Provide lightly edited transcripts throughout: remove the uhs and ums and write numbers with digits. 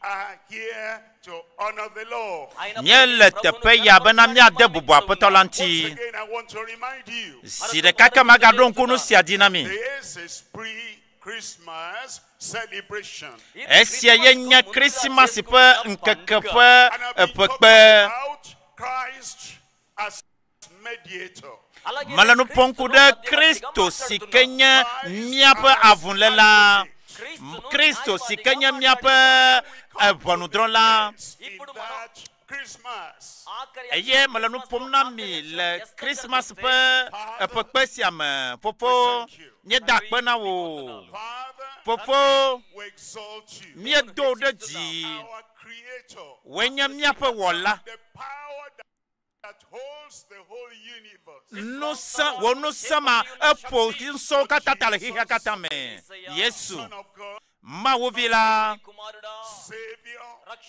are here to honor the Lord. Miel tepe ya bena mia de bubu apotolanti. Again, I want to remind you, Si de kaka magadon kunu si adinami. this is pre-Christmas celebration. Esia yenya Christmas pe nkekepe And I've been talking pepe. about Christ as mediator. Malanu ponku de Kristo si kenya miape avunlela. Kristo si kenya miape avonudrola. In that Christmas, Eye malanu pomna mi le Christmas pe pepe siame. Popo nye dakpe na wo. Father, Popo we exalt you. mie do de ji. Our Creator, Wenya miape wola. the power that holds the whole universe. No sa wono sama epo kinso katata le hiha katame. Yesu Son of God, ma wovila Savior,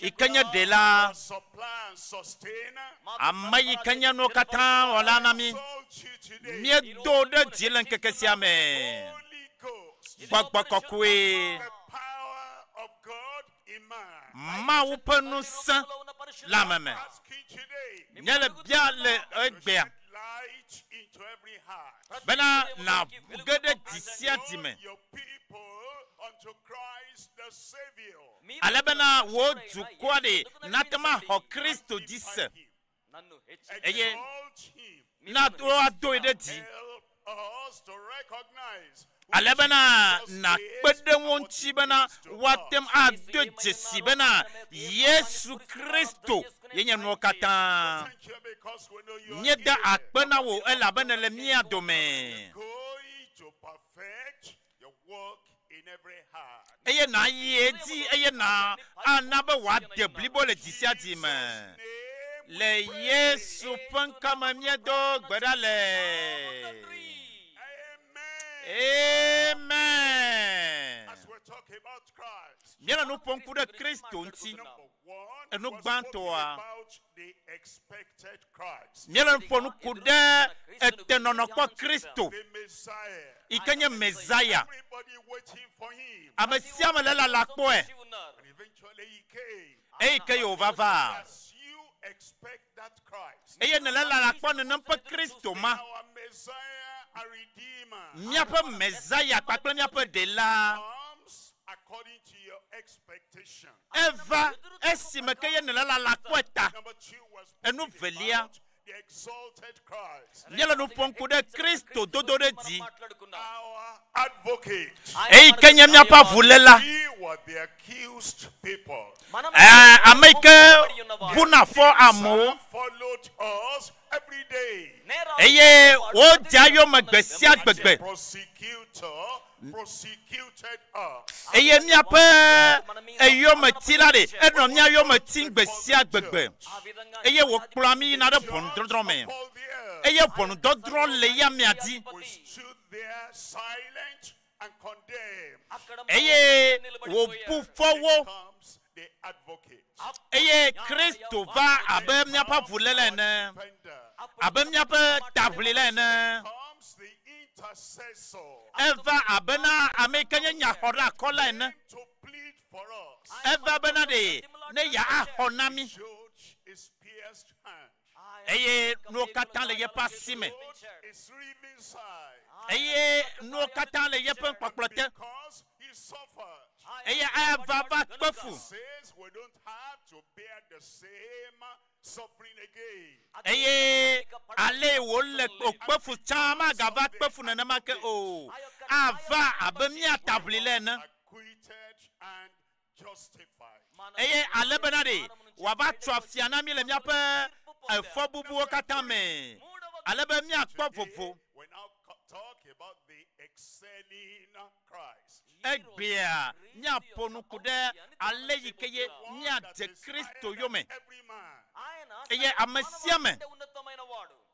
ikanya Ɖela supply and sustainer. amma ikanya no kata wala nami Exalt you today. mie do de jilen Xexeame Holy Ghost, gbagbakwakwe the power of God in man. ma wupenu sa la meme Asking today, nyele bia le egbea light into every heart. bena na gede disia dime Your people unto Christ the Savior. ale bena wo dukwade natama ho Kristo dise eye Exalt him. na do ado ide di Help us to recognize ale bena na kpede wonchi bena watem ado jesi bena Yesu Kristo yenye no kata thank you because we know you are nye da here. akpena wo ela bena le mia dome Going to perfect your work in every heart. eye na yedi eye na anabe wa de BLIBO le disia di me Name le Yesu pankama mie do gbedale Amen. amen As we talk about Christ, miena no ponku de Kristo nti number one, enu was gbanto talking a about the expected Christ, miena no ponu kude etenono kwa Kristo the Messiah. ikanye Messiah Everybody waiting for him. amesiama lela lakpo And eventually he came. e ke ovava As you expect that Christ, eye ne lela lakpo ne nampa Kristo ma our Messiah, a Redeemer, miape Messiah kpakple miape Ɖela comes according to your expectation. eva esime ke ye ne lela lakpo ta Number two was enu talking velia about the exalted Christ, miela no ponku de Kristo dodore di our advocate. e ikanye miapa vulela We were the accused people. ameke buna fo amo Followed us every day. eye o jayo magbesia gbegbe Prosecutor prosecuted us. eye miape eyo matilade eno mia yo matin gbesia gbegbe eye wo kplami na de bondrodro me All the earth. eye bondrodro le ya miadi We stood there silent and condemned. eye wo bufowo Comes the advocate. eye Kristo va abe miapa vulele ne Defender. abe miape tavlile ne Comes the intercessor. eva abena amekanye nyahora kola ne To plead for us. eva bena de ne ya ahonami Judge is pierced hand. eye no katan le ye pasime Judge is riven side. eye no katan le ye pen kpakplote Because he suffered. eye eva va kpefu Says we don't have to bear the same suffering again. eye ale wo le kpefu chama gava kpefu ne ma ke o ava abemia tablile ne Acquitted and justified. eye ale bena de wa va twafia na mi le mia pe efo bubu katan me ale be mia kpo vovo We now talk about the excelling Christ. egbea nya ponu kude ale yikeye nya de Kristo yome Every man, eye amesiame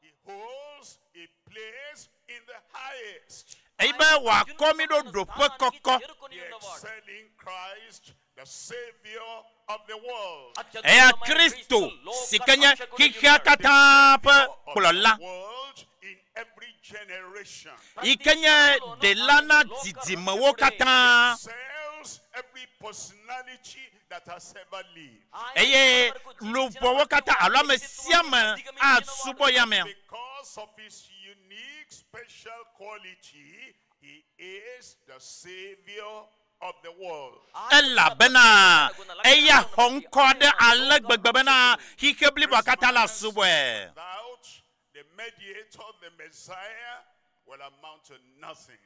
he holds a place in the highest. ebe wa komi do dope koko The excelling Christ, the Savior of the world. eya Kristo sikanya kikya katape kulola World in every generation. ikenya Ɖela na didime wo kata Excel reveals every personality that has ever lived. eye lupo wakata alame siame a subo yame Because of his unique special quality, he is the Savior of the world. ela bena eya honkode ale gbegbe bena hikebli wakata la subo Without the mediator, the Messiah, will amount to nothing.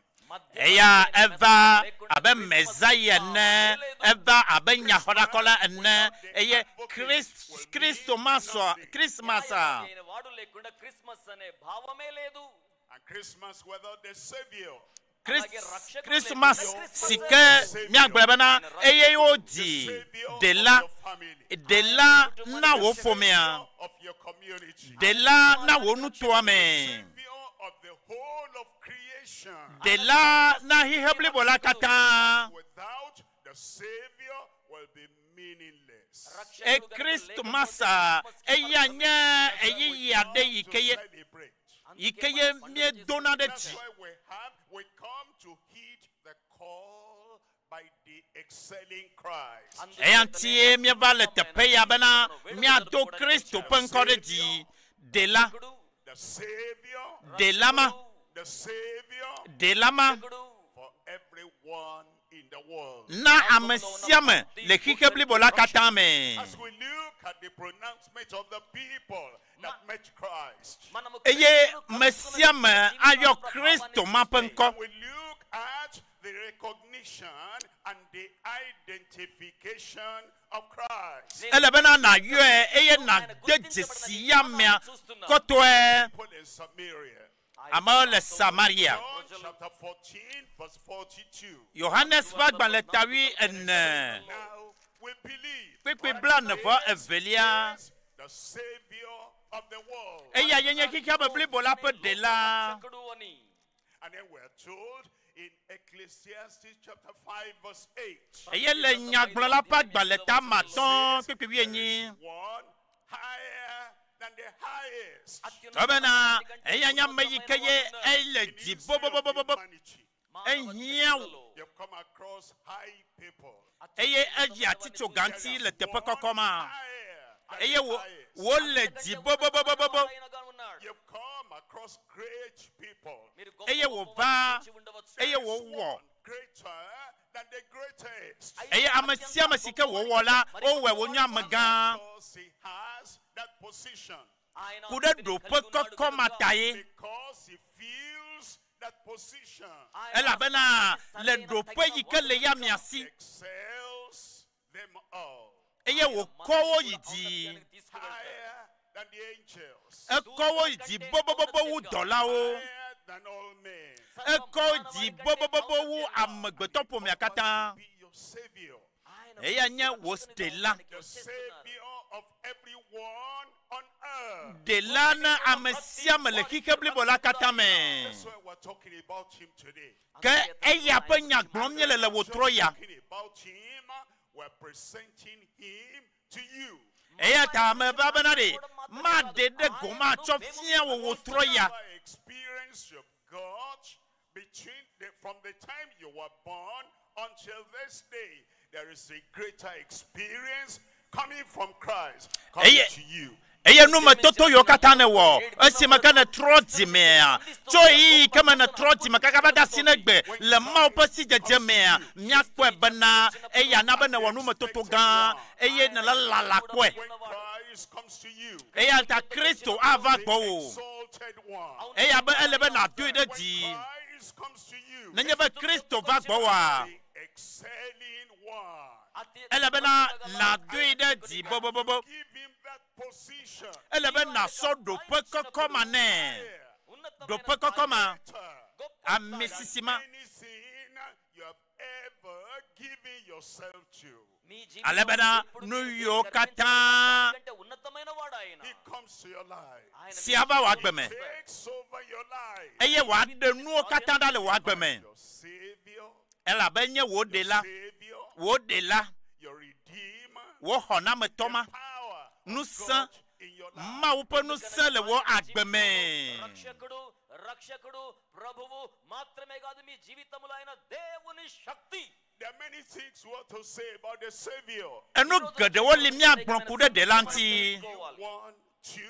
eya eva abe mezaya ne eva abe nyahodakola ne eye Kristo maso Christmas And Christmas without the Savior. Christmas sike miagbrebena eye odi Ɖela na wo pomea Of your community. Ɖela na wo nutoame Savior of the whole of creation. Ɖela na hihebli bola kata Without the Savior will be meaningless. e Kristo masa eya nye eyi ade yikeye Celebrate. yikeye mie dona de That's ti why we come to heed the call by the excelling Christ. eyantie mie va le tepe ya bena mia do Kristo penko de di Ɖela The Savior, Ɖela ma the Savior Ɖela ma for everyone in the world. na amesiame le hihebli bola kata me As we look at the pronouncement of the people that met Christ, eye mesiame ayo Kristo ma penko we look at the recognition and the identification of Christ. ele bena na yue eye na de jesiamea kotoe People in Samaria. ama le Samaria John chapter 14, verse 42. Johannes bagban le tawi ene Now we believe Kpekpe bla nevo evelia the Savior of the world. eya yenye kika bebli bola pe Ɖela And then we're told in Ecclesiastes chapter 5, verse 8. eye le nyagblɔla pa gbalẽ ta maton kpekpe wi enyi One higher than the highest. tɔbena eya nyame yi ke ye ele di bobobobobo Humanity. ehia You've come across high people. eye eyi atitso ganti le teƒe kɔkɔ ma Higher than eye the wo highest. le di bobobobobo You've come across great people. eye wo va eye wo There's wɔ one greater than the greatest. eye ame sia ame si ke wo wɔ la wowɔe wo nye ame gã Because he has that position. ku ɖe ɖoƒe kɔkɔ ma ta ye Because he feels that position. elabena le ɖoƒe yi ke le ya mia si Excels them all. eye wòkɔ wo yi dzi Higher than the angels. ekɔ wo yi dzi bobobobo wu dɔlawo Higher than all men. ekɔ wo dzi bobobobo wu amegbetɔ ƒomea katã Be your savior. eya nye wo Ɖela The savior of everyone on earth. Ɖela ne ame sia ame le xixe blibo la katã me That's why we're talking about him today. ke eya ƒe nya gblɔm nye le wòtrɔ ya Talking about him, we're presenting him to you. eya ta ame va bena ɖe maɖe ɖe go matsɔ fia wo wòtrɔ ya Whatever experience you've got from the time you were born until this day, there is a greater experience coming from Christ, coming to you. eye nu me toto yiwo katã ne wɔ esi me ke ne trɔ dzimea tso yi ke me ne trɔ dzime kaka va de asi ne gbe le mawo ƒe sidzedze mea míakpɔe bena eya na be ne wɔ nu me toto gã eye ne le lala kpɔe When Christ comes to you, eya ta Kristo ava gbɔ wo exalted one. eya be ele be nadoe ɖe dzi Christ comes to you, nenye be Kristo va gbɔ woa the excelling one. ele bena nadoe ɖe dzi bobobobo Give him that position. ele be nasɔ ɖoƒe kɔkɔ ma nɛ ɖoƒe kɔkɔ ma ame sisi ma Anything you have ever given yourself to, ale bena nu yiwo katã he comes to your life, sia va wò agbe me takes over your life. eye wòaɖe nuwo katã ɖa le wò agbe me Your Savior, elabe nye wò Ɖela Savior, wò Ɖela your Redeemer, wò xɔnametɔ power of nusẽ God in your life. mawu ƒe nusẽ le wò agbe me రక్షకుడు ప్రభువు మాత్రమే కాదు మీ జీవితంలో ఆయన దేవుని శక్తి There are many things we want to say about the Savior. enu gede wo li mia gbonku de Ɖela nti 1, 2,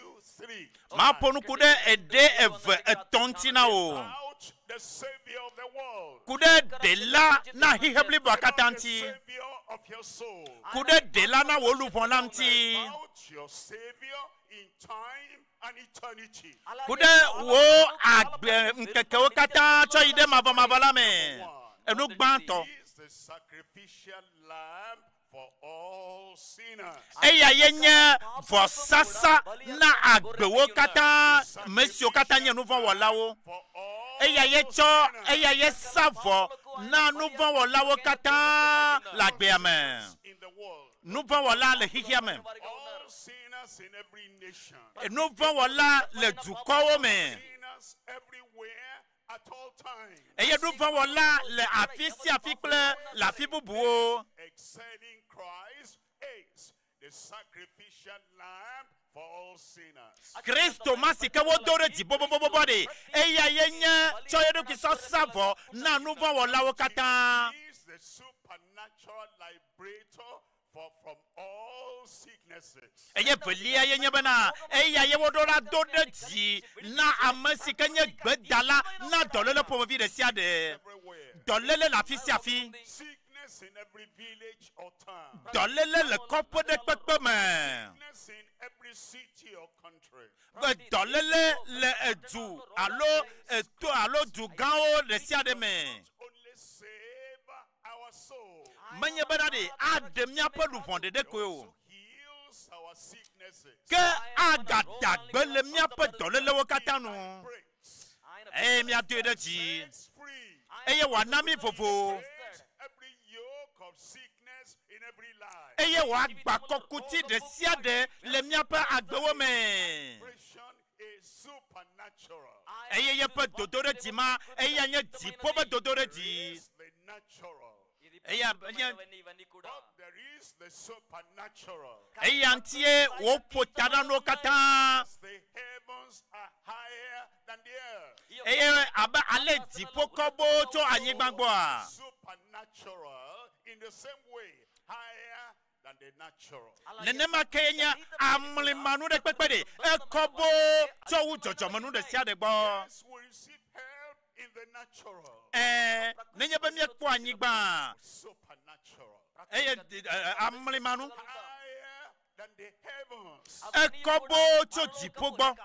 3. ma ponu ku de ede eve etonti na o About the Savior of the world. ku de Ɖela na hihebli bo About the akatanti Savior of your soul. ku de Ɖela na wo lu bon lamti About your Savior in time and eternity. ku de wo agbe nkeke wo kata cho ide mava la me enu gbanto He is the sacrificial lamb for all sinners. eya yenye vosasa na agbe wo kata mesio kata nye nuvon wolawo For all eya ye cho eya ye savo na nuvon wolawo kata la gbe ame in the world. nuvon wola le hihiame All sinners in every nation. nuvon wola le dukowo me Sinners everywhere at all times. eya nuvon wola le afisi afikple la fibubuo Excelling Christ is the sacrificial lamb for all sinners. Kristo masike wo dore di bobobobo de eya yenye cho yedu kiso savo na nuvon wola wo kata He is the supernatural liberator from all sicknesses. eye belia yenye bana eya ye wo dora dode di na amasike nye gbedala na dolele pomovi de siade Everywhere. dolele la fisi afi Sickness in every village or town. dolele le kopo de pepe me Sickness in every city or country. dolele le edu alo du gao de siade me Only save our soul. menye bana de ade mia pelu fonde de ko Heals our sicknesses. ke agada gbele mia pe dolele wo kata nu Breaks. mia de de ji Sets free. eye wa nami fofo Breaks every yoke of sickness in every life. eye wa gba kokuti de siade le mia pe agbewo me Operation is supernatural. eye ye pe dodore di ma eye nye di po be dodore di It's the natural. eye But there is the supernatural. eye antie wo potada no kata As the heavens are higher than the earth. eye aba ale di po kobo to anyigbagbo a Supernatural in the same way, higher than the natural. nenema kenya amlimanu de pepe de ekobo to wu jojomanu de siade gbo Yes, we receive help in the natural. nenye be mie kpo anyigba Supernatural. eye amlimanu Higher than the heavens. ekobo to di po gbo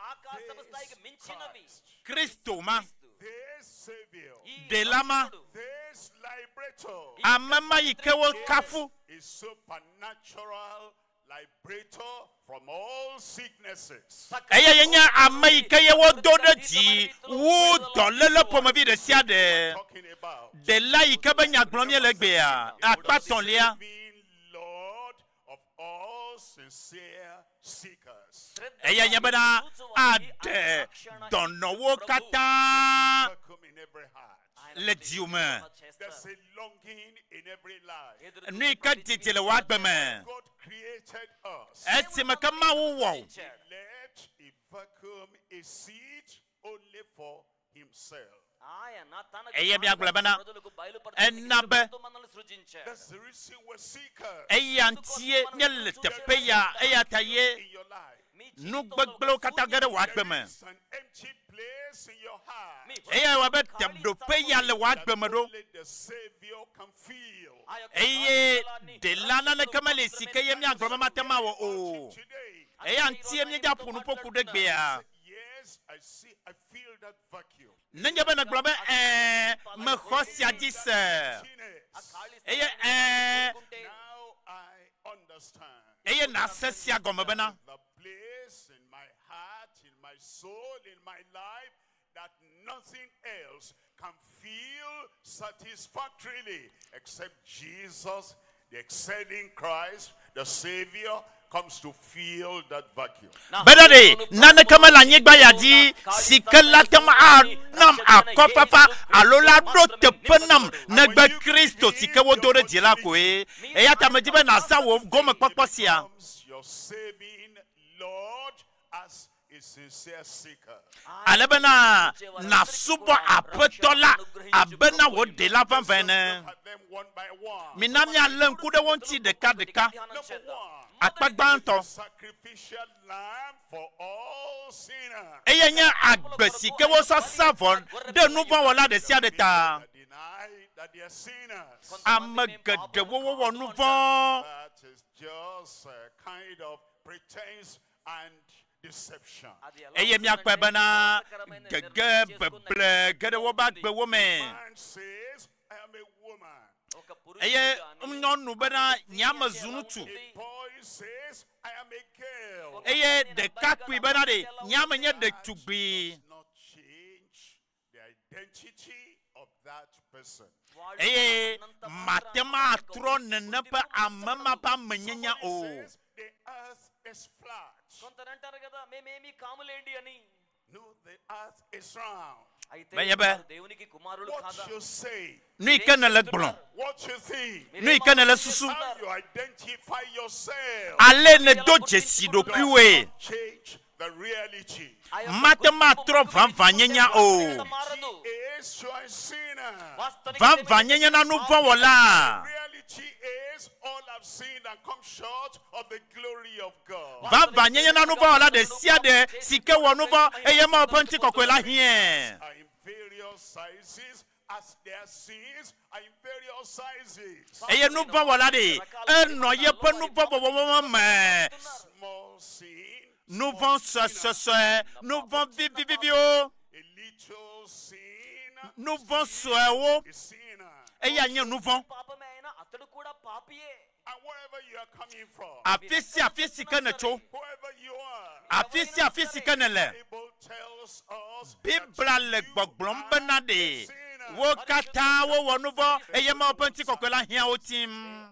Christ, Kristo ma this Savior, Ɖela ma this liberator amama yikewo kafu is supernatural liberator from all sicknesses. eye yenya amayike ye wo dode di wo dolele pomovi de siade Talking about Ɖela yike be nyagblomi le gbe a akpaton lia being Lord of all sincere seekers. eye nye bena ade donowo kata Welcome in every heart. le diume There's a longing in every life. ni ka titile wa gbeme God created us. esime ka ma wo wo He left a vacuum, a seat only for himself. eye mi agbole bena enabe That's the reason we're seekers eye antie nye le tepe ya eye taye in your life. nu gbegblo kata gere wa gbeme It's an empty place in your heart. eye wa be do pe ya le wa gbeme do Only the Savior can feel. eye Ɖela na le kemele sike ye mi agblo matema wo o Today, eye antie mi ja punu poku de gbe a yes, I feel that vacuum. nenye be na gblɔ be me xɔ sia dzi se eye Now I understand. eye na se sia gɔme bena The place in my heart, in my soul, in my life, that nothing else can feel satisfactorily except Jesus, the excelling Christ, the Savior, comes to fill that vacuum. bena de nane keme le anyigba ya dzi sike la tem anam akɔfafa alo la ɖo teƒe nam negbe Kristo sike wo do ɖe dzi la koe eya ta me di be naza wo gɔme kpɔkpɔ sia Your saving Lord as a sincere seeker. Alebena na subo apetola abena wo Ɖela vanvene. Look at them one by one. Minami alen kude wonti deka. Number one, Akpagbanto. sacrificial lamb for all sinners. Eye nya agbesi ke wo so savon de nuvo wala de sia de ta. That deny that they are sinners. Amegede wo nuvo. That is just a kind of pretense and deception. Eye mi akpebena gege beble gede wo ba gbe wo me. Man says, I am a woman. Eye nyonu bena nyama zunutu. A boy says, I am a girl. Eye de kakwi bena de nyama nye de tugbi. Does not change the identity of that person. Eye matema atro nenepe amema pa menyenya o. Says the earth is flat. No, the earth is round. What you say, Nui kenele blon. what you think, Nui kenele susu. how you identify yourself, Ale ne do jesi do piwe. change the reality. Matema atro vanvanyenya o. He is your sinner. Vanvanyenya na nuvo wala. Reality is all have sinned and come short of the glory of God. Vanvanyenya na nuvo wala de sia de sike wo nuvo eye ma openti kokwela hie. Are in various sizes as their sins are in various sizes. Eye nuvo wala de eno ye pe nuvo bo me. Small sin, Nuvo so nuvo vivi o. a little sin, Nuvo so o. a sinner. Eye anya nuvo. And wherever you are coming from, Afisi kenecho. whoever you are, Afisi kenele. Bible tells us Bibla le gbogblom bena de. Wo kata wo wonuvo eye ma openti kokwela hia otim.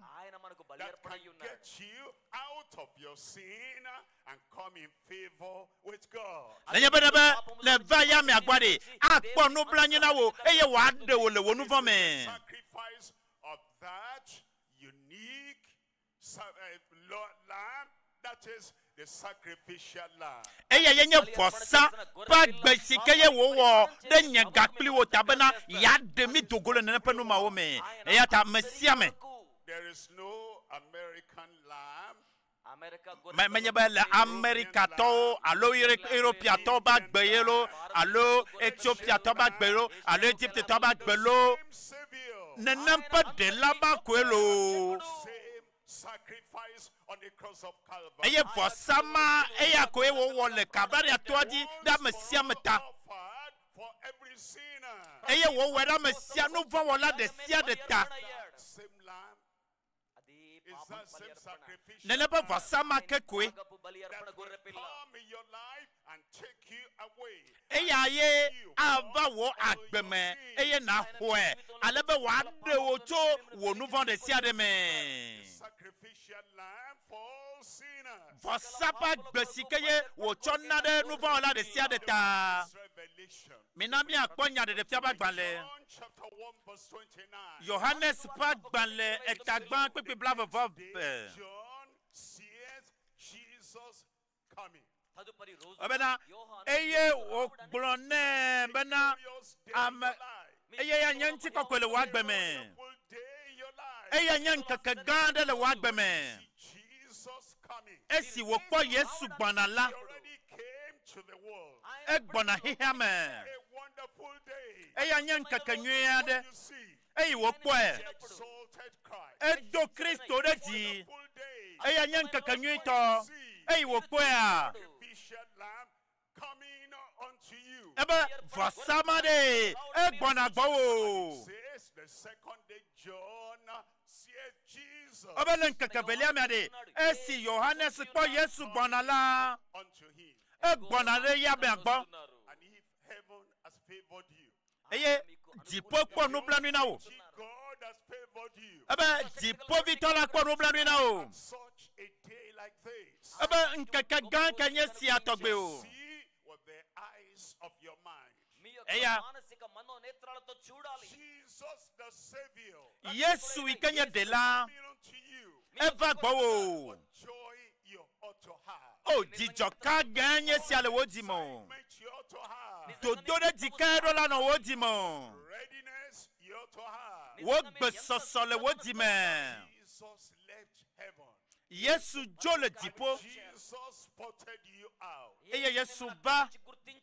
that can get you out of your sin and come in favor with God. Lenye bedebe le vaya me agbade. Akpo no blanyina wo eye wa de wo le wonuvo me. Sacrifice of that unique lamb, that is the sacrificial lamb. Eye yenye fosa pa gbesike ye wo wo de nye gakpli wo tabena ya de mi dogolo ne pe no ma wo me. Eye ta mesia me. There is no American lamb. Menye be le America to alo Europia to ba gbeyelo alo Ethiopia to ba gbelo alo Egypt to ba gbelo Same Savior. ne nampa de la ba kwelo Same sacrifice on the cross of Calvary. eye fosama eye ko e wo le Calvary atoji da mesia meta Offered for every sinner. eye wo wera mesia no vo wala de sia de ta Same lamb is that same sacrificial ne le ba fosama ke ko that will come in your life and take you away. eye aye ava wo agbeme eye na hoe alebe wa de wo to wo no vo de sia de me Sacrificial lamb for all sinners. fosapa gbesike ye wo chonna de no vo wala de sia de ta Revelation. minami akponya de fiaba gbale John chapter 1 verse 29. Johannes pa gbale etagban pepe blave vo John sees Jesus coming. obena eye o glone bena am eye ya nyanti kokwele wa gbeme Full day in your life. eye nyan kakaganda le wa gbeme Jesus coming. esi wo po Yesu gbanala He already came to the world. egbona hihiame A wonderful day. eye nyan kakanyua de You see, eye wo po exalted Christ. edo Kristo de ti Full day. eye nyan kakanyua to eye wo po a Sacrificial lamb coming unto you. ebe vasama de egbona gbo Says the second day John sees Jesus obelen kakavelia me de esi Johannes po Yesu gbanala unto him. egbona re ya be agbo And if heaven has favored you, eye dipo po no blanu na o if God has favored you, ebe dipo vitola po no blanu na o such a day like this, ebe nkaka gan kanye si atogbe o see with the eyes of your mind. eya Jesus the Savior Yesu ikenye Ɖela coming unto you. eva gbo o What joy you ought to have. O dijoka ganye si ale wodimo. Excitement you ought to have. Dodore dikero la no wodimo. Readiness you ought to have. Wo besoso le wodime. Jesus left heaven. Yesu jole dipo. Jesus spotted you out. Eye Yesu ba.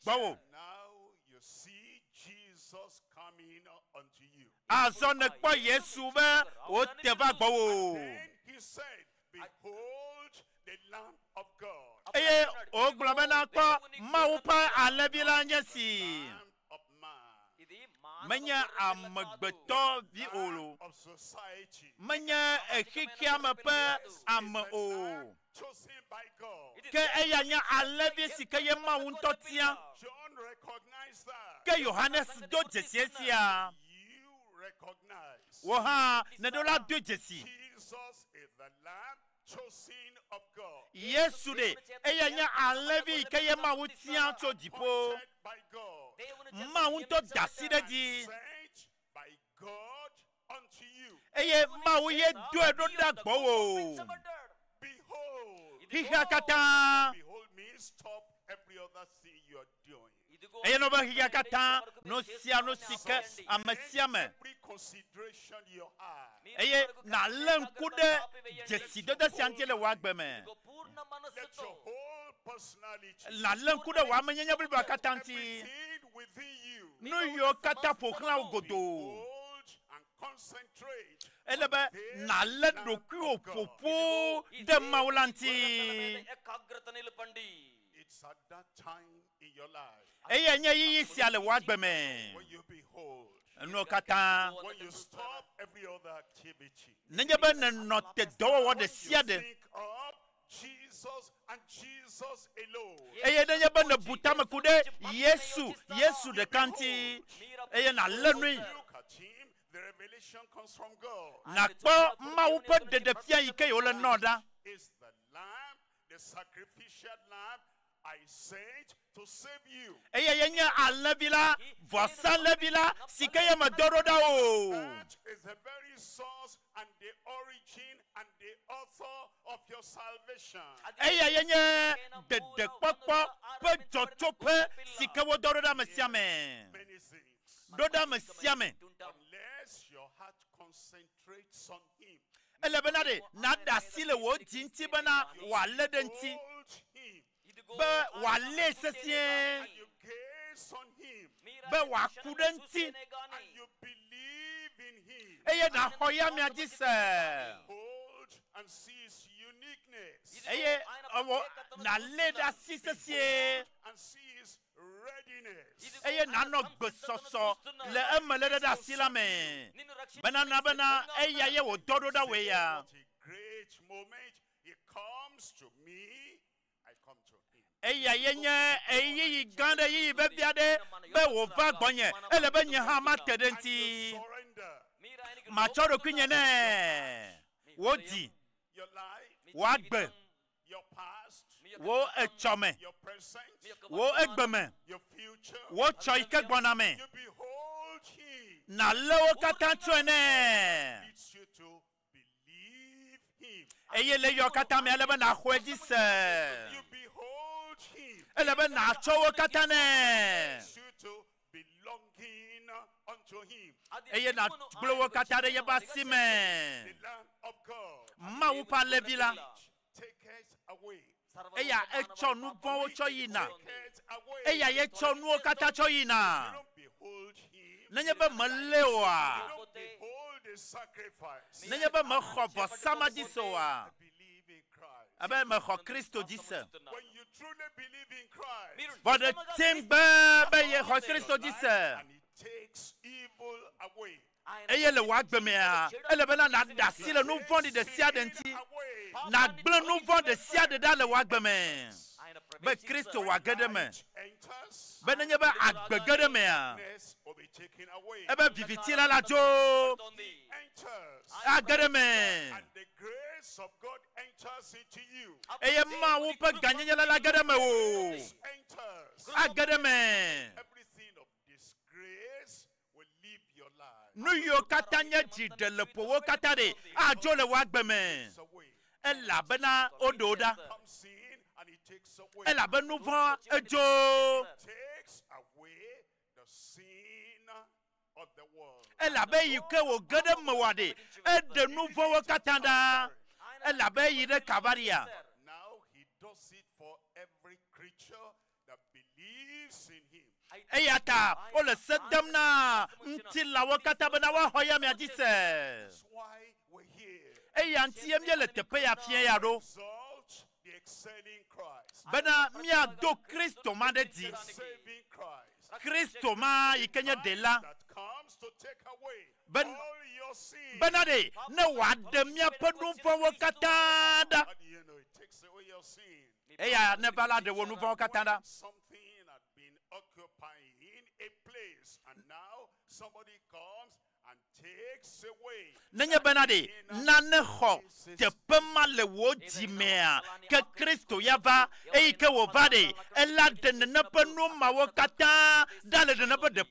Bawo. Now you see Jesus coming unto you. Azone kwa Yesu be o teva bawo. Then he said, behold the Lamb of God. Eye o globena kwa maupa alebila nyesi. Lamb of man. Menya amagbeto vi olo. Of society. Menya Xexeame pe am o. Chosen by God. Ke eya nya alevi sike ye ma untotia. John recognized that. Ke Yohanes do jesiesia. You recognize. Wo ha ne do la do jesi. Jesus is the Lamb chosen of God. Yesu de eya nya alevi ke ye ma utia to dipo. Appointed by God. Ma unto daside di. Sent by God unto you. Eye ma uye do edo da gbo. Behold. Hihakata. Behold me. Stop every other thing you are doing. Eye no ba hihakata no sia no sike amasiame. Every consideration you have. Eye na lenkude jesi do da siantele wagbeme. Let your whole personality. La lenkude wa menyenya biba katanti. Everything within you. No yo kata pokla ogodo. Hold and concentrate. Elebe na lendo ku popo de maulanti. It's at that time in your life Eye nya yi si ale wagbeme. when you behold, No kata when you stop every other activity. nenye be ne note do wo de siade. Think of Jesus and Jesus alone. Eye nenye be ne butame kude Yesu de kanti. Eye na lenui. Look at him. The revelation comes from God. Na po ma upo de defia ike yo le noda. Is the lamb, the sacrificial lamb I sent to save you. Eye yenye alebila, vosa lebila, sike ye madoroda o. That is the very source and the origin and the author of your salvation. Eye yenye DEDEKPƆPKƆ pe jotope sike wo doroda mesiame. Many things. Doda mesiame. Unless your heart concentrates on him. Elebenade na dasile wo tinti bana wale denti. Hold him. Be wale sesien. And you gaze on him. Be wakudenti. And you believe in him. Eye na hoya mi adise. Hold and see his uniqueness. Eye owo na leda sisesie. And see his readiness. Eye na no gbesoso le emele da silame. Bena eye ye wo doroda we ya. What a great moment. He comes to me. I come to him. Eye yenye eye gande yi be biade be wo va gbonye ele be nye ha ma tedenti. Surrender Ma choro kunye ne. Wo di, your life, wa gbe, your past, wo echome, your present, wo egbeme, your future. wo choike gboname. You behold him. Na lewo kata tuene. Leads you to believe him. Eye le yo kata me ele be na hweji se. You behold him. Ele be na chowo kata ne. Leads you to belonging unto him. Eye na blowo kata de ye ba The sime. Lamb of God. Ma upa levila. Take it away. Eya echo nu bon wo cho yina. Take it away. Eya ye cho nu o kata cho You yina. don't behold him. Nenye be melewa. You don't behold the sacrifice. Nenye be me khobo sama disoa. Believe in Christ. Abe me kho Kristo dise. When you truly believe in Christ, But the thing be ye kho Kristo dise. and he takes evil away. Eye le wa gbe me a. Ele be na da si le nu von de sia de nti. Away. Na gble nu von de sia de da le wa gbe me. Be Kristo wa gede me. Enters. Be nenye be agbegede me a. Darkness will be taken away. Ebe viviti la jo. Enters. Agede me. And the grace of God enters into you. Eye ma wo pe ganyenye la gede me o. Enters. Agede me. Everything of disgrace will leave your life. Nu yo kata nye jide le po wo kata de. Ajo le wa gbe me. It's away. Ela bena ododa. Comes in And it takes away. Elle a ben nous vend jo. Takes away the sin of the world. Elle a ben yike wo gade mwade. E de nous vend wo katanda. Elle a ben yide kavaria. Now he does it for every creature that believes in him. Eyata o le sedem na ntila wo katabana wa hoya me adise. That's why we're here. Eyanti emye le tepe ya fie ya do. Exalt the excelling Christ. Bena mia do Kristo ma de di. The saving Christ. Kristo ma ikenye Ɖela. That comes to take away Ben- all your sin. Bena de ne wa de mia penu fo wo katanda. How do you know it takes away your sin? Eya ne bala de wo nu fo katanda. Something had been occupying a place, and now somebody comes and takes away. Nenye bena de na ne ho tepe ma le wo di mea ke Kristo ya va e ke wo va de ela de ne penu ma wo kata dale de ne pe de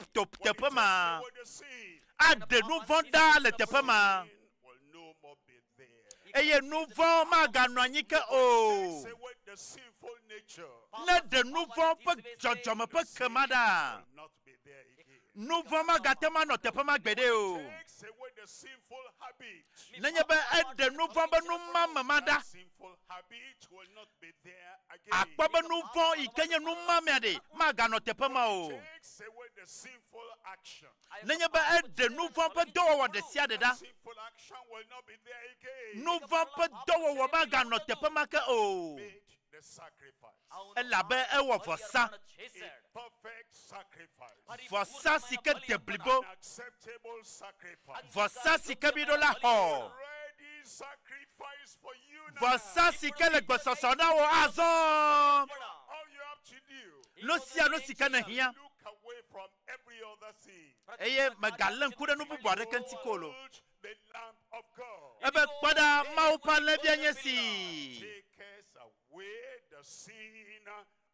tepe ma. With the sin, A de nou vont da le tepe ma. sin will no more be there. Eye nou vont ma ganwanyi ke o. Say with the sinful nature Ne de nou vont pe jojome pe kemada. will not be there again. Nou vont ma gatema no tepe ma gbede o. Takes away the sinful habit. Nenye be e de nou vont be nou ma mamada. Sinful habit will not be there again. Akpa be nou vont ikenye nou ma me de ma gano tepe ma o. Takes away the sinful action. Nenye be e de nou vont pe do wo de sia de da. Sinful action will not be there again. Nou vont pe do wo ma gano tepe ma ke o. Made the sacrifice. Ela be e wo fosa. A perfect sacrifice. Fosa si ke de BLIBO. An acceptable sacrifice. Fosa si ke bido la ho. Ready sacrifice for you now. Fosa si ke le gbososo na wo azon. All you have to do. No sia no sika na hia. Look away from every other thing. Eye magalen kuda no bubu are kan tikolo. Hold the lamp of God. Ebe kwada ma upa le bianye si. Takes away the sin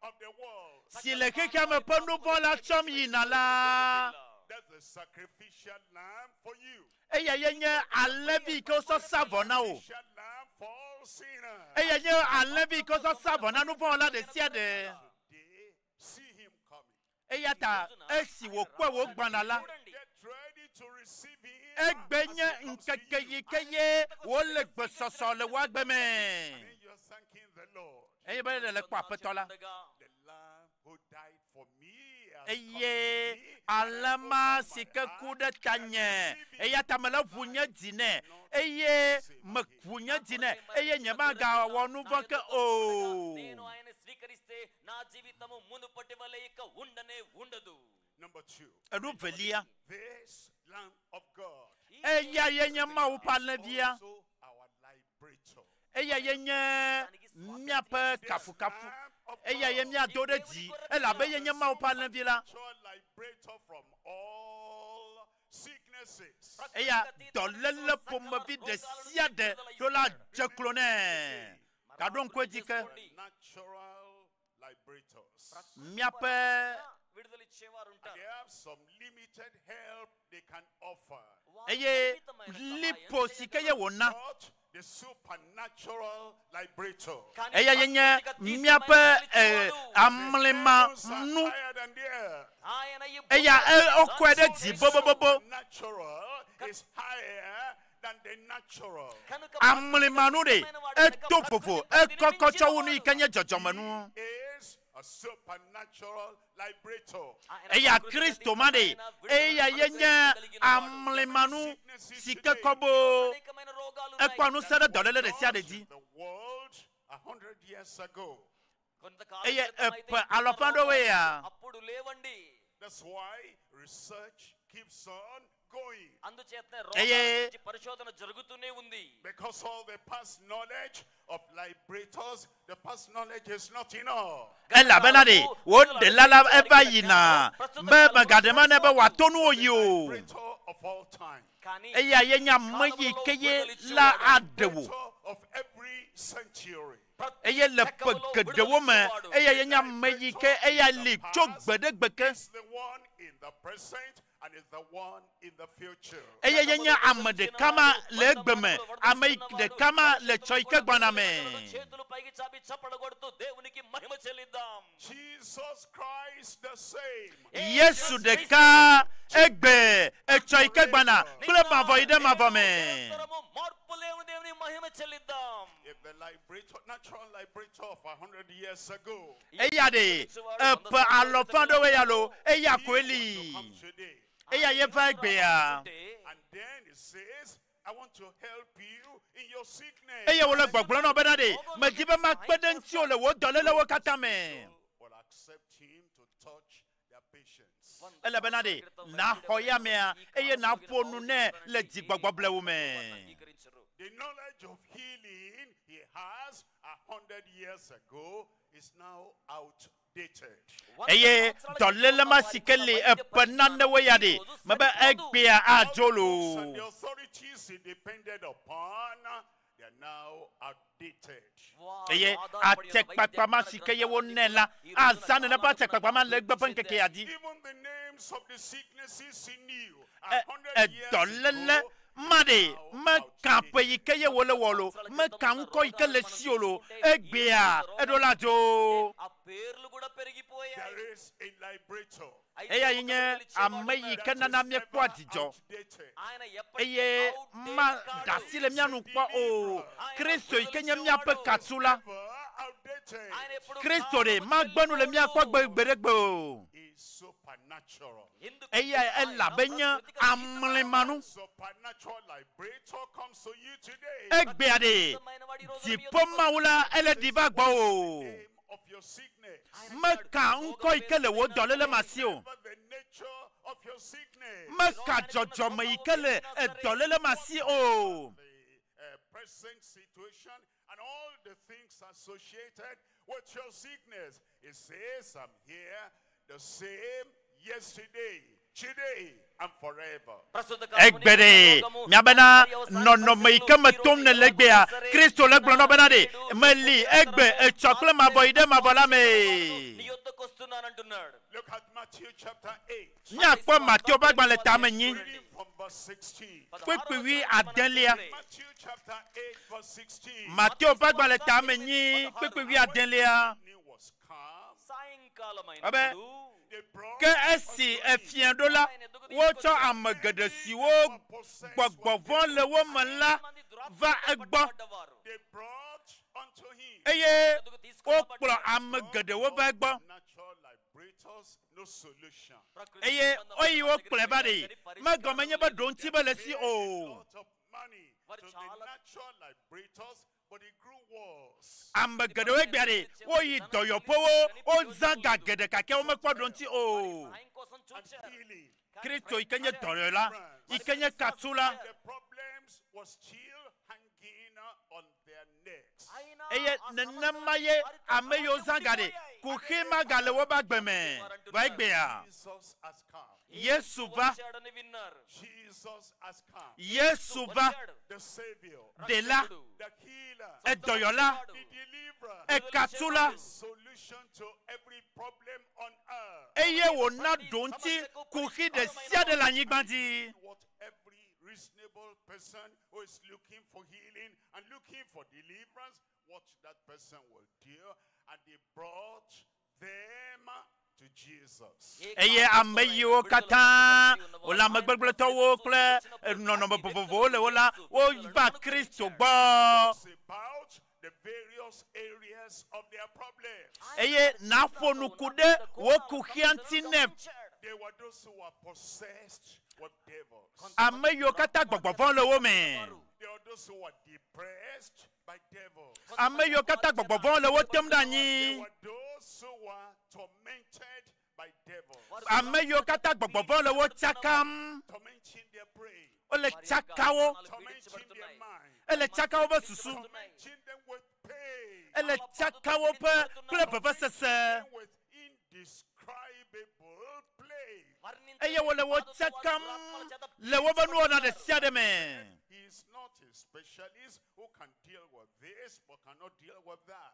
of the world. Si le Xexeame pe nou vont la chom yina la. That's the sacrificial lamb for you. Eye yenye alevi ko so savona o. Sacrificial lamb for all sinners. Eye yenye alevi ko so savona nou vont la de sia de. Today, see him coming. Eye ta esi wo kwe wo gbana la. Get ready to receive him. Egbenye nkeke yikeye wo le gbososo le wa gbeme. And you're thanking the Lord. Eye be le kwa petola. The lamb who died for me. has Eye come to me. alama sike kude tanye. Eye tamela vunye dine. Eye mekvunye dine. Eye nyema ga wonu vanke o. Number two, Enu velia. this lamb of God. Eye yenye ma upale via. Also our liberator. Eye yenye miape kafu kafu. Eye yenye adore di. Ela be yenye ma upale via. Liberator from all sicknesses. Eye dolele pomavi de sia de dola jeklone. Kadon kwe dike. Natural liberators. Miape They have some limited help they can offer. eye lipo sikeye wona. But the supernatural liberator. Eye yenye miape amlema nu. Higher than the earth. Eye okwede di bobobobo. Natural is higher than the natural. Amlema nu de etofofo ekokocho wonu ikenye jojomanu. Is a supernatural liberator. Eya Kristo made. Eya yenye amlemanu sike kobo. Ekwanu sere dolele de sia de di. The world 100 years ago. Eye epe alofando we ya. That's why research keeps on going. Because all the past knowledge of liberators, the past knowledge is not enough. Ela benade wo Ɖela la eba yina. Be magadema ne be watonu oyo. Liberator of all time. Eya yenya mayi keye la adewo. Liberator of every century. Eye le pegedewo me. Eya yenya mayi ke eya li chok gbede gbeke. Is the one in the present and is the one in the future. Eye yenya amade kama le gbeme ame de kama le choike gbaname. Jesus Christ the same. Yesu de ka egbe e choike gbana kule mavoide mavome. If the natural liberator of 100 years ago Eyade pa alofando we yalo eya kweli. Eya yeva egbe ya. and then it says, I want to help you in your sickness. Eya wole gbogbo na benade majibe makpedenti ole wo dolele wo katame. Will accept him to touch their patience. Ele benade na hoya mea eye na ponu ne le jigbogbo blewu me. The knowledge of healing he has 100 years ago is now outdated. Eye dolele masikeli e penande we yade mabe egbe ajolo. And the authorities he depended upon, they are now outdated. Eye atekpakpa masikeye wonela azane na ba tekpakpa legbe pankeke yadi. Even the names of the sicknesses he knew E 100 years dolele ago, made me kampe ikeye wole wolo me kanko ikele siolo egbea edolajo. there is a liberator. Eya yinye ameyi kenana mie kwa dijo. Outdated. Eye ma dasile mianu kwa o Kristo ikenye mia pe katula. Outdated. Kristo de ma gbanu le mia kwa gberegbe o. Is supernatural. Eya elabenya amlemanu Supernatural liberator comes to you today. egbea de dipoma wula ele diva gbo o. Name of your sickness. Meka unko ikele wo dolele masio. Whatever the nature of your sickness. Meka jojo me ikele e dolele masio. The present situation and all the things associated with your sickness. It says, I'm here the same yesterday, today, and forever. Egbede miabena nono me ikeme tomne legbea Kristo legbo no benade meli egbe e chokle mavoide mavola me. Look at Matthew chapter 8. Nya kwa Matthew bagban le tamenyi Reading from verse 16. kwepewi adenlia. Matthew chapter 8 verse 16. Matthew bagban le tamenyi kwepewi adenlia. Evening was calm. Abe They brought ke esi efiendo la wo cho amegede si wo gbogbo le wo menla va egbo They brought unto him eye o kplo amegede wo va egbo natural liberators, no solution. eye oyi wo kplo va de me menye ba don ti be le si A o lot of money to the natural liberators, but it grew worse. amegede we gbe de wo yi doyopo wo o zanga gede kake wo me kpo don ti o And healing. Kristo ikenye doyola ikenye katula The problems was still hanging on their necks. eye nenemaye ameyo zanga de kuhima gale wo ba gbeme va egbe ya Jesus has come. Yesu va Jesus has come. Yesu va The Savior, Ɖela the healer, edoyola the deliverer, ekatula the solution to every problem on earth. eye wo na donti kuhi de sia de la nyigbandi. What every reasonable person who is looking for healing and looking for deliverance, what that person will do. And they brought them to Jesus. Eye ameyo kata ola megbegbele to wo kle nono bovovo le wala wo ba Kristo gbo It's about the various areas of their problems. eye na fonu kude wo kuhianti ne They were those who were possessed with devils. ameyo kata gbogbo le wo me They were those who were depressed by devils. ameyo kata gbogbo le wo tem They danyi were those who were tormented by devils. ameyo kata gbogbo le wo chakam Tormenting their brain. ole chakawo Tormenting their mind. ele chakawo ba susu Tormenting them with pain. ele chakawo pe kle bebe sese With indescribable pain. eye wo le wo chakam le wo be nuona de sia de me He is not a specialist who can deal with this but cannot deal with that.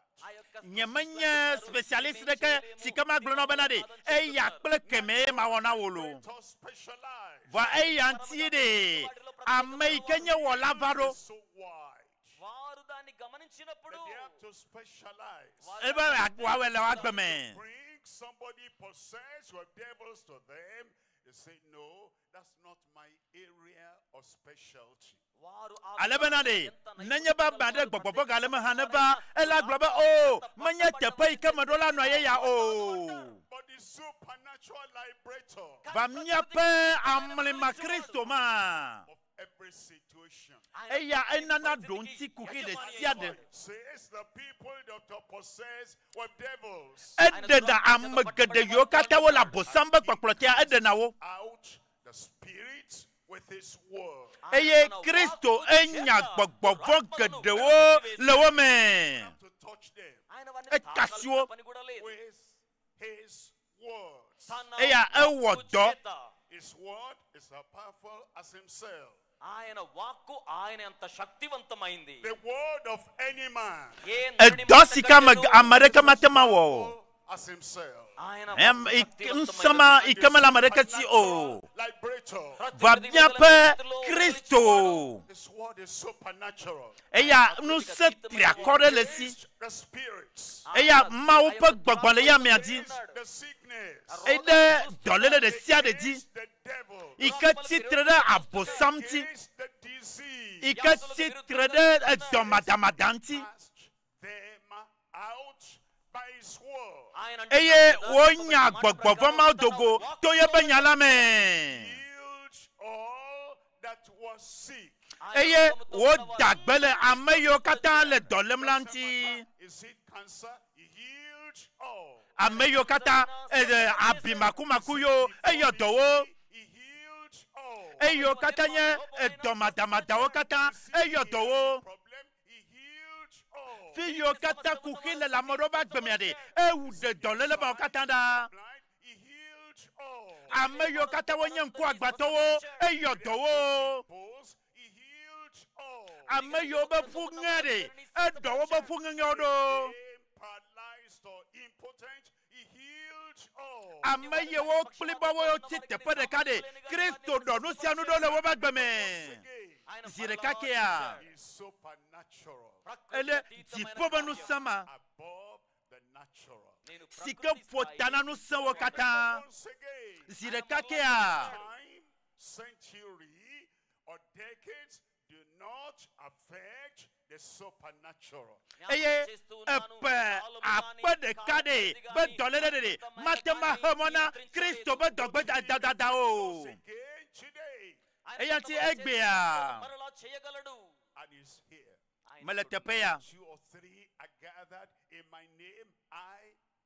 Nyemanya specialist de ke sikama glono benade. Eya plekeme ma wona wolo. Va eya ntide. Amei Kenya wala varo. So wide. They have to specialize. Bring somebody possessed with devils to them. They say, no, that's not my area of specialty. Alebenade, nanya baba gbogbo galema haneba ela globa oh manya tepai kamadola no ya oh. But the supernatural liberator Bamnya pe amlema Kristo ma. Every situation. Eya enana donti kuki de siade. Says the people that are possessed with devils. Edda amgede yokata wala bosamba kwaklotia edna wo. Out the spirit with his word. Eye Kristo enya gbogbo gede wo lewo me. To touch them Ekasio with his words. eya ewodo. His word is as powerful as himself. The word of any man Edosika America matemawo. as himself. Nsama ikamala America o. Liberator. Vabia pe Kristo. This word is supernatural. Eya nous se triakore lesi. The spirits. Eya mau pe gbogbole ya miadi. The sickness. Ede dolele de sia de di. The devil. Ike titrede abosamti. The disease. Ike titrede domadamadanti. Cast them out by his word. Eye wonya gbogbo ma dogo to ye benyala me. Healed all that was sick. Eye wo dagbele ameyo kata le dolemlanti. Is it cancer? He healed all. Ameyo kata abimakumaku yo eyo dowo. He healed all. Eyo kata nye domadamadawo kata eyo dowo. Problem, he healed all. Fiyo kata kukile la moroba gbemiade. Ewu de dolele ba kata da. Blind, he healed all. Ameyo kata wonye nku agbatowo eyo dowo. Bones, he healed all. Ameyo be fungere edowo be fungenyodo. Paralyzed or impotent, he healed all. Ameye wo kliba wo tite pede kade Kristo do no sia no do le wo bagbeme zire kakea He's supernatural. ele dipoba no sama Above the natural. sika fotana no sawo kata Once again, zire kakea time, century, or decades do not affect the supernatural. eye epe apede kade be dolele de matema homona Kristo be dogbe da o Again today, eya ti egbea and he's here. meletepeya 2 or 3 are gathered in my name, I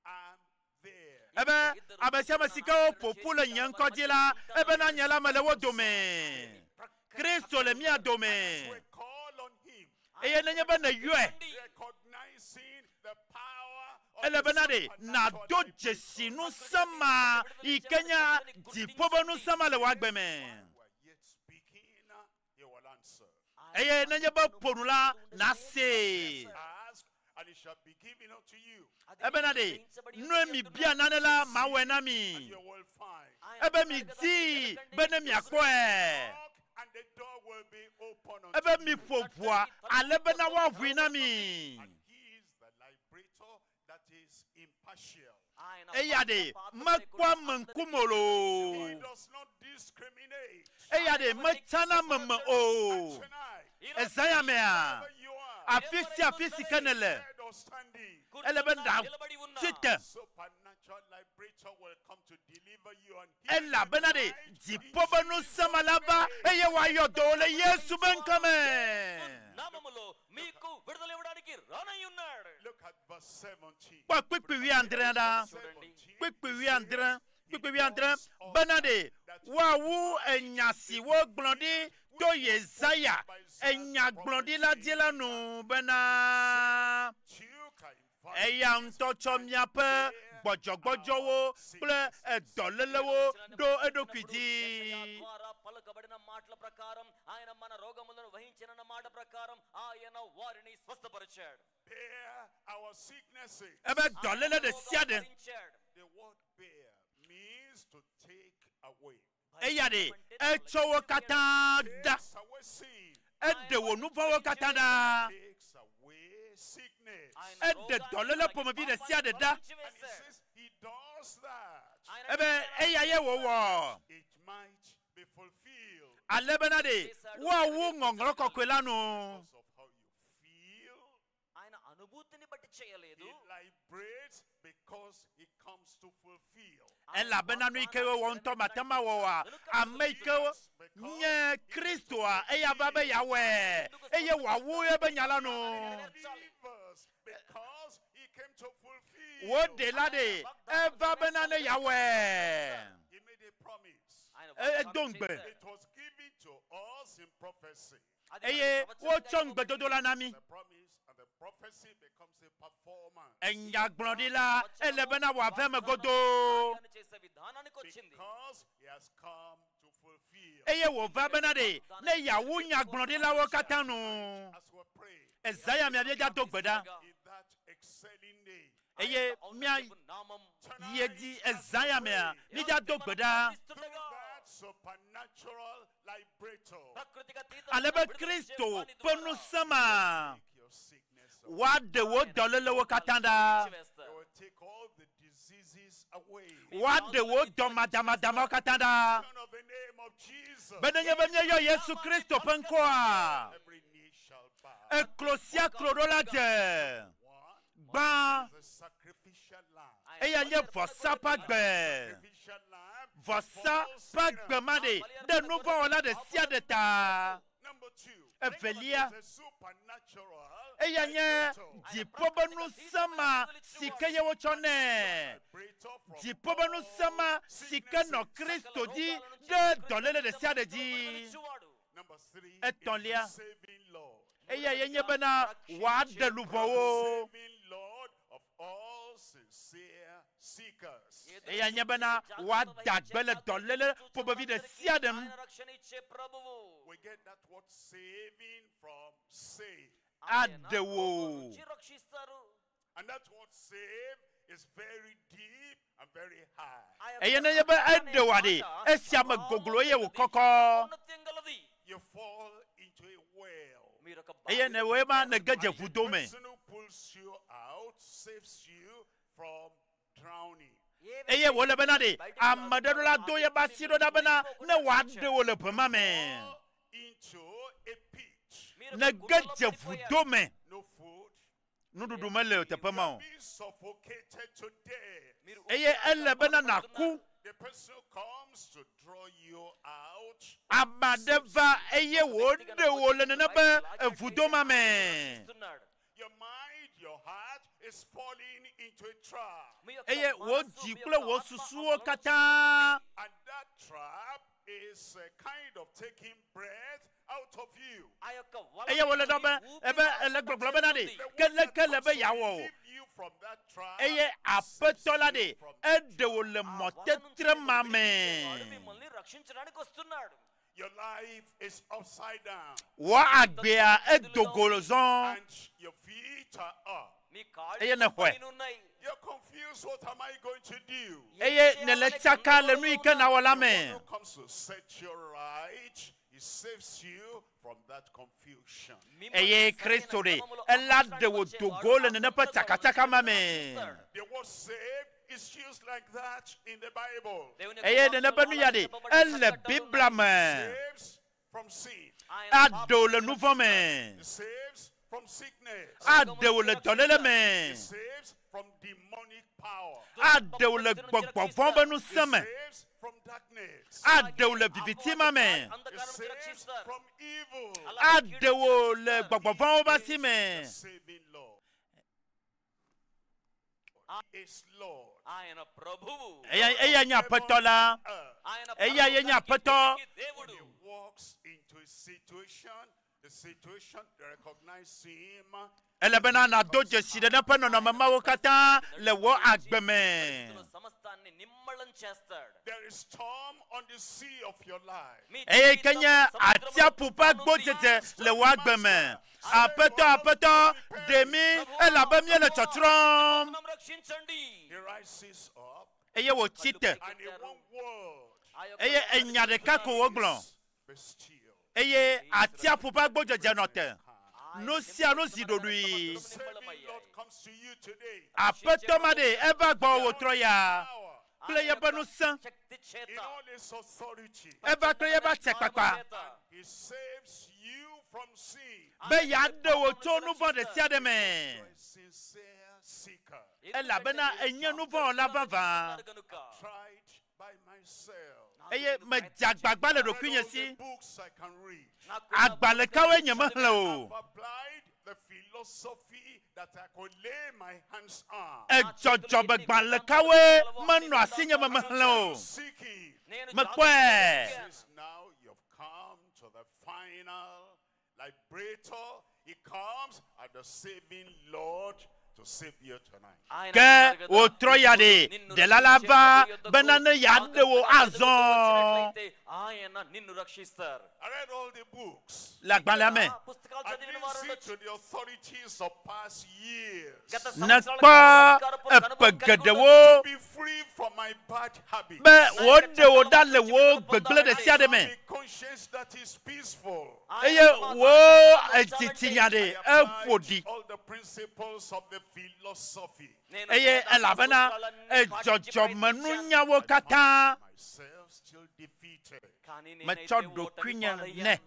am there. ebe abesiama sika o popule nyankojila ebe na nyala melewo dome Kristo le mia dome We call on him, eye nenye be na yue recognizing the power of ele the benade na do supernatural. jesinu sama ikenya dipobo nu sama le wagbeme We're yet speaking, he will answer. eye nenye be ponula na se Ask, and it shall be given unto you. ebe nade nu mi bia nanela mawena mi You will find. ebe mi di bene mi akwe Knock, and the door will be open unto ebe mi you. fofua ale bena wa vuina mi And he is the liberator that is impartial. eyade makwa He mankumolo does not discriminate. eyade matana mama o Tonight, Xexeame wherever you are, afisi kanele dead or standing, ele benda tite supernatural liberator will come to deliver you and heal ela you benade tonight. dipoba nu samalaba eye wa yodo le Yesu benkame Look at verse 17. kwa kwikwi wi andrenda 17. kwikwi wi andre benade wa wu enyasi wo gblodi to Yesaya enya gblodi la diela nu bena eya ntocho miape gbojogbojowo ple edolelewo do edokwidi పలకబడిన మాటల ప్రకారం ఆయన మన రోగములను వహించిన మాట ప్రకారం ఆయన వారిని స్వస్థపరిచాడు. Bear our sicknesses. ebe dolele de siade The word bear means to take away. eyade echowo katanda Takes away sin. ede wonu fowo katanda Takes away sickness. ede dolele pomovi de siade da And he says he does that. ebe eyaye wowo It might be fulfilled. alebena de wa wu ngongro kokwelanu Because of how you feel. ఆయన అనుభూతిని బట్టి చేయలేదు. He liberates because he comes to fulfill. elabena nu ikewe wonto matama wowa ameikewe nye Kristo a eya va be yawe eye wa wu ebe nyalanu Believers, because he came to fulfill. wo de la de eva bena ne yawe He made a promise. dongbe It was given to us in prophecy. eye wo chongbe dodola nami The promise and the prophecy becomes a performance. enyagbrodila elebena wa veme godo చేసే విధానానికి వచ్చింది. Because he has come to fulfill. eye wo va bena de ne yawu nyagbrodila wo katanu As we pray ezaya mi abia dogbeda in that excelling day, eye mia నామం yedi ezaya mi a ni ja dogbeda through that supernatural liberator, ప్రకృతిగా alebe Kristo ponu sama take your sickness away. wa de wo dolele wo katanda They will take all the diseases away. wa de wo domadama katanda In the name of Jesus, benye yo Yesu Kristo penkoa every knee shall bow. eklosia klorola de One ba is the sacrificial lamb. eya nye vosa pagbe Sacrificial lamb vosa for sinners. pagbe made de nouveau ola de sia de ta Number two, evelia the supernatural eya nye liberator. dipobenu sama sike ye wo chone Liberator from dipobenu sama sike no Kristo di de dolele de sia de di Number three, Etolia. is the saving Lord. eya ye nye bena wa de lubowo Saving Lord of all sincere seekers. eya nye bena wa dagbele dolele pobovi de sia dem ఆయన రక్షణ ఇచ్చే ప్రభువు. We get that word saving from save. adewo నుంచి రక్షిస్తారు. And that word save is very deep and very high. ఆ యొక్క eya ne ye be adewade esia me goglo ye wo koko ఔన్నత్యం గలది. You fall into a well. మీరు ఒక eya ne we ma ne geje The vudo me person who pulls you out saves you from drowning. eye wo le bena de amadero la do ye ba siro da bena ne wa de wo le pema me Fall into a pit. ne geje vudo me No food. nududu me le te pema o Be suffocated to death. eye ele bena na ku The person who comes to draw you out amadeva eye wo de wo le ne be vudo ma me ఇస్తున్నాడు. your mind, your heart is falling into a trap. మీ యొక్క eye wo మనస్సు, ji మీ kple యొక్క wo ఆత్మ susu wo భాగంలో kata And that trap is a kind of taking breath out of you. ఆ యొక్క వల eye wo le do be ebe ele gbogbo bena de kele be yawo Leave you from that trap. eye apeto la de ede wo le motetre ma me వాడు మిమ్మల్ని రక్షించడానికి వస్తున్నాడు. Your life is upside down wa agbea edogolozon and your feet are up. మీ కాళ్ళు eye ne hwe పైన ఉన్నాయి. You're confused. What am I going to do? eye ne le chaka le nu ike na wala me Who comes to set you right? He saves you from that confusion. eye Kristo de ela de wo dogole ne pe chaka ma me The word saved is used like that in the Bible. eye ne be nu ya de ele bibla me Saves from sin. ado le nouveau me It saves from sickness. ado le dolele me It saves from demonic power. ado le gbogbo von be nu It seme saves from darkness. ado le vivitima me It saves from evil. ado le gbogbo von ba si me Saving Lord is Lord. ఆయన ప్రభువు. eye nya petola ఆయన eye nya peto దేవుడు. He walks into a situation, the situation they recognize him. ele bena na doje si de ne pe no no ma wo kata le wo agbeme సమస్తాన్ని నిమ్మళం There is storm on the sea of your life. Eye kenya atia pupa gbojete le wagbeme. Apeto demi elabemi le chotrom. He rises up. Eye wo chite. And in one word. Eye enyadeka ko woglon. Be still. Eye atia pupa gbojete note. No sia no zidodui. Saving Lord comes to you today. Apeto made eva gbo wo troya. Pleye banu san. In all his authority. Eva pleye ba tekpakpa. He saves you from sin. Be yade wo to nu von de sia de me. A sincere seeker. Ela bena enye nu von la vanvan. Tried by myself. Eye me jagbagba le do kunye si. Books I can read. Agbale kawe nye me hlo. I've applied the philosophy that I could lay my hands on. E jojo be gbale kawe manu asinye me hlo. Seeking. Me kwe. Since now you've come to the final liberator. He comes as the saving Lord to save you tonight. Ke o troya de la lava benane yade wo azon. I read all the books. La gbale me. I listened to the authorities of past years. Nakpa epegede wo. Be free from my bad habits. Be wo de wo dale wo gbegbele de sia de me. A conscience that is peaceful. Eye wo etitinyade efodi. All the principles of the philosophy. Eye elabena e jojo manunya wo kata. Myself still defeated. Me chodo kwinya ne.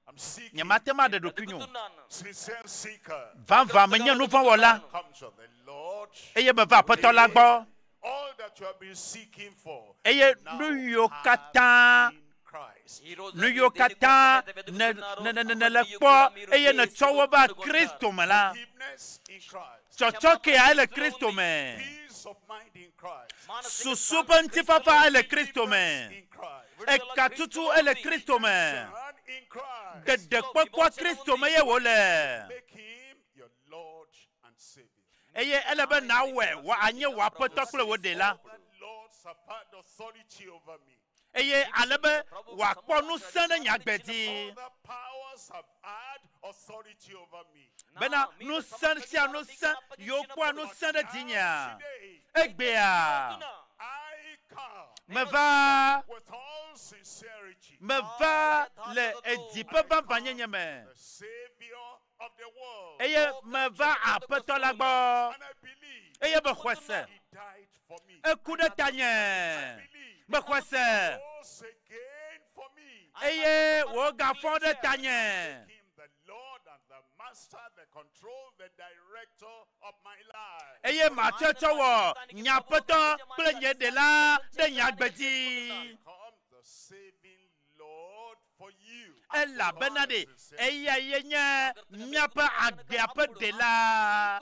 I'm seeking. Nyamatema de do kwinyo. Sincere seeker. Vanva menye nu von wola. Come to the Lord. Eye be va petola gbo. All that you have been seeking for. Eye now nu yo have kata. in Christ. Nu yo kata ne le kpo. Eye ne chowo ba Kristo me la. Forgiveness in Christ. Chochoke a ele Kristo me. Peace of mind in Christ. Susupe ntifafa ele Kristo me. In Christ. E katutu ele Kristo me. And in Christ. Dedekpɔpkɔ Kristo me ye wo le. Make him your Lord and Savior. Eye ele be na we wa anye wa pɔtɔ kple wo de la. The Lords have had authority over me. Eye ale be wa kpɔ nu se ne nyagbedi. All the powers have had authority over me. Bena nu se sia nu se yo kpɔ nu se de dinya. Today, Egbea. I come Me va with all sincerity. le edipe bamba nyenye me. The Savior of the world. Eye me va apetɔ la gbɔ. And I believe Eye be xɔse. he died for me. Eku de tanye. Be xɔse. Rose again for me. Eye wo gafɔ de tanye. Him the Lord and the Master, the control, the director of my life. Eye matsɔtsɔ wɔ nyapetɔ kple nye de la de nyagbedzi. Come the saving Lord for you. Elabena de eya ye nye miaƒe agbea ƒe de la.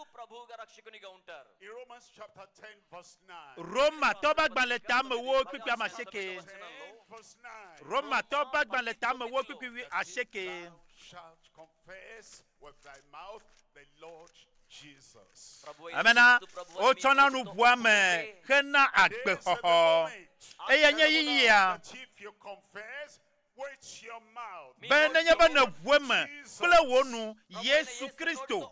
In Romans chapter 10 verse 9. Romatɔ be agbalẽ tame wo kpikpi ame asieke. 10 verse 9. Romatɔ be agbalẽ tame wo kpikpi asieke. Thou shalt confess with thy mouth the Lord Jesus. Amena wotsɔna nu ʋua me hena agbexɔxɔ. Eye nye yiyia. But if you confess with your mouth, Be nenye be ne ʋue me kple wo nu Yesu Kristo.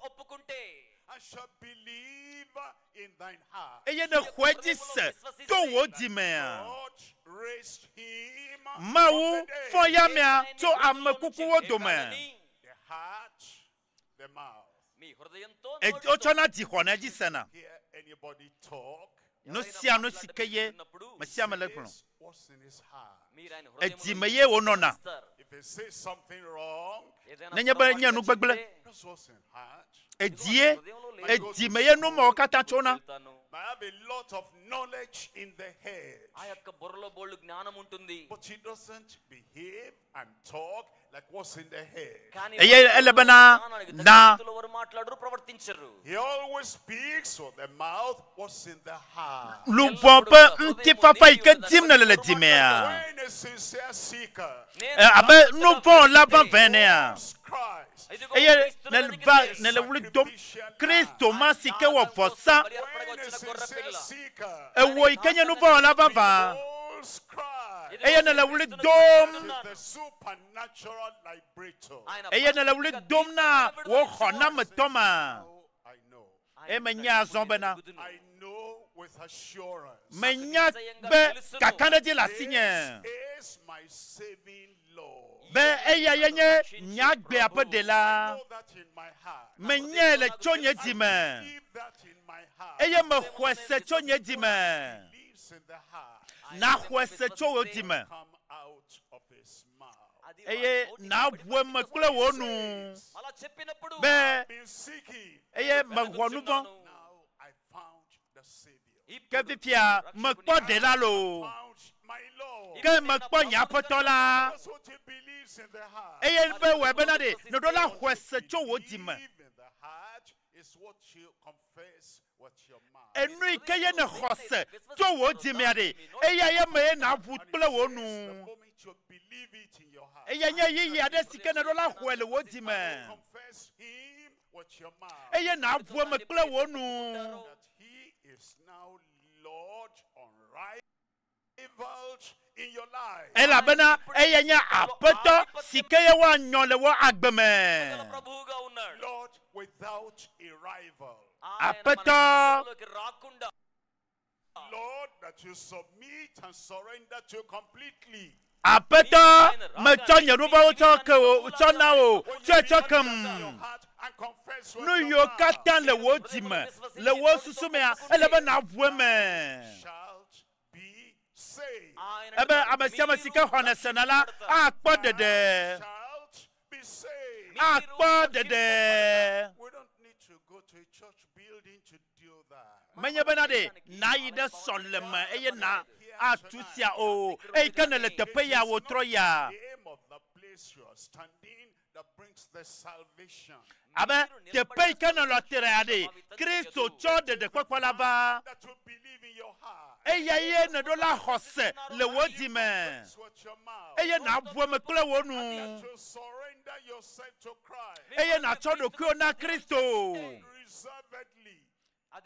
I shall believe in thine heart. Eye ne xɔe dzi se to wo dzimea. God raised him Mawu fɔ yamea tso ame kukuwo dome. the heart, the mouth. Wotsɔna dzixɔ ne dzi sena. Hear anybody talk? Nu sia nu si ke ye me sia me le gblɔ. What's in his heart? Edzime ye wonɔna. If he says something wrong, Nenye be nye nu gbegble. that's what's in heart. Edie edzime ye nu mawo katã tsona. I have a lot of knowledge in the head, but he doesn't behave and talk like what's in the head. Eye ele bena na He always speaks with the mouth what's in the heart. lubɔ ƒe ŋutifafa yi ke dim ne le dzimea. When a sincere seeker Abe nu vɔ la vavɛ nea. Christ, Eye ne le wuli dom Kristo ma si ke wɔ vɔsa వచ్చిన a గొర్రె sincere పిల్ల seeker, ewo ikenya no ba la baba Paul's cry eye na la wuli dom is the supernatural liberator. eye na la wuli dom na wo khona mtoma Oh, I know. e menya zombena I know with assurance. menya be kakana di la signe This is my saving Lord. be eye yenye nyagbe apede I la know that in my heart. menye le chonye dime Believe that in my heart. eye me khwese chonye dime Lives in the heart. na khwese chowo dime Come out of his mouth. eye na bwe me kle wonu అలా చెప్పినప్పుడు be Been seeking. eye me wonu bon Now I found the Savior. ke pipia me kpo de la lo Found my Lord. ke me kpo nya petola That's what he believes in the heart. eye be we be na de no do la khwese chowo dime Believe in the heart is what you confess with your mouth. enu ikeye ne khose chowo dime ade eye ye me na bu kle The wonu moment you believe it in your heart, eye nye yi ade sike ne do la khwele wo you dime confess him with your mouth. eye na bu me kle wonu That he is now Lord unrivaled in your life. ela bena eye nya apeto sike ye wa nyon le wo agbeme ప్రభువుగా ఉన్నాడు Lord without a rival. ఆయన మన అప్పతో జీవితంలోకి రాకుండా Lord, that you submit and surrender to completely. apeto me chonye ruba wo choke wo chona wo chokam Your heart and confess with nu your yo mouth. katan le wo dime le wo susume a ele be na bu me Shalt be saved. ఆయన ebe amesiama sike hone senala akpo dede Shalt be saved. akpo dede We don't need to go to a church building to do that. menye bena de na yi de solema eye na atusia o e kana le tepe ya wo tro ya The aim of the place you are standing that brings the salvation. abe tepe kana lo tere ade Kristo cho de kwakwa ba That you believe in your heart. eye ye ne do la hose le wo di me That's what your mouth. eye na bu me kle wo That nu you surrender yourself to Christ. eye na cho do kyo na Kristo Reservedly.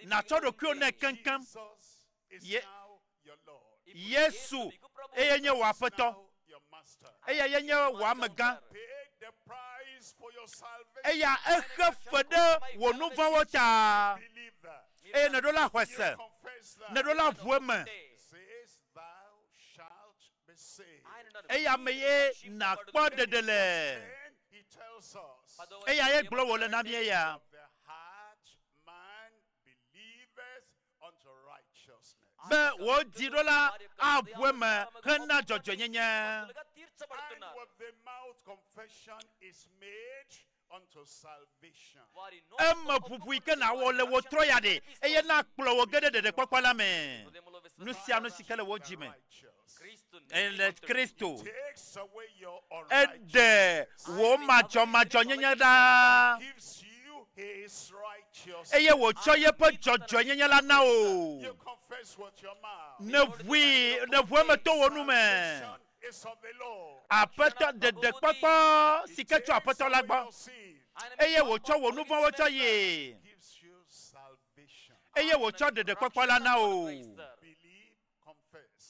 na cho do kyo na kankan Jesus is Ye- now your Lord. Yesu eye nye wa peto Now your master. eye ye nye wa mega Paid the price for your salvation. eye ehe fede wo nu va wo ta Believe that. eye ne do la hose Confess that. ne do la vu me It says thou shalt be saved. eye me ye na kpo dedele Then he tells us eye ye glo wo le na mi ya of the heart man believeth unto righteousness. be wo di do la avu me hena jojo nyenye And తీర్చబడుతున్నారు with the mouth confession is made unto salvation. వారి emma pupu ike na wo le wo tro ya de eye na kplo wo gede de kwakwa me హృదయములో nu sia no sikele wo ji me Righteous. క్రీస్తు ele Kristo Takes away your ede wo majo nyenye da gives you his righteousness. eye wo cho ye pe jojo nyenye la na o You confess with your mouth. ne vu me to wo nu me Salvation is of the Lord. apeto de kwakwa sike cho apeto la gbo Your sin eye wo cho wo nu wo cho ye gives you salvation. eye wo cho de kwakwa la na o Believe, confess.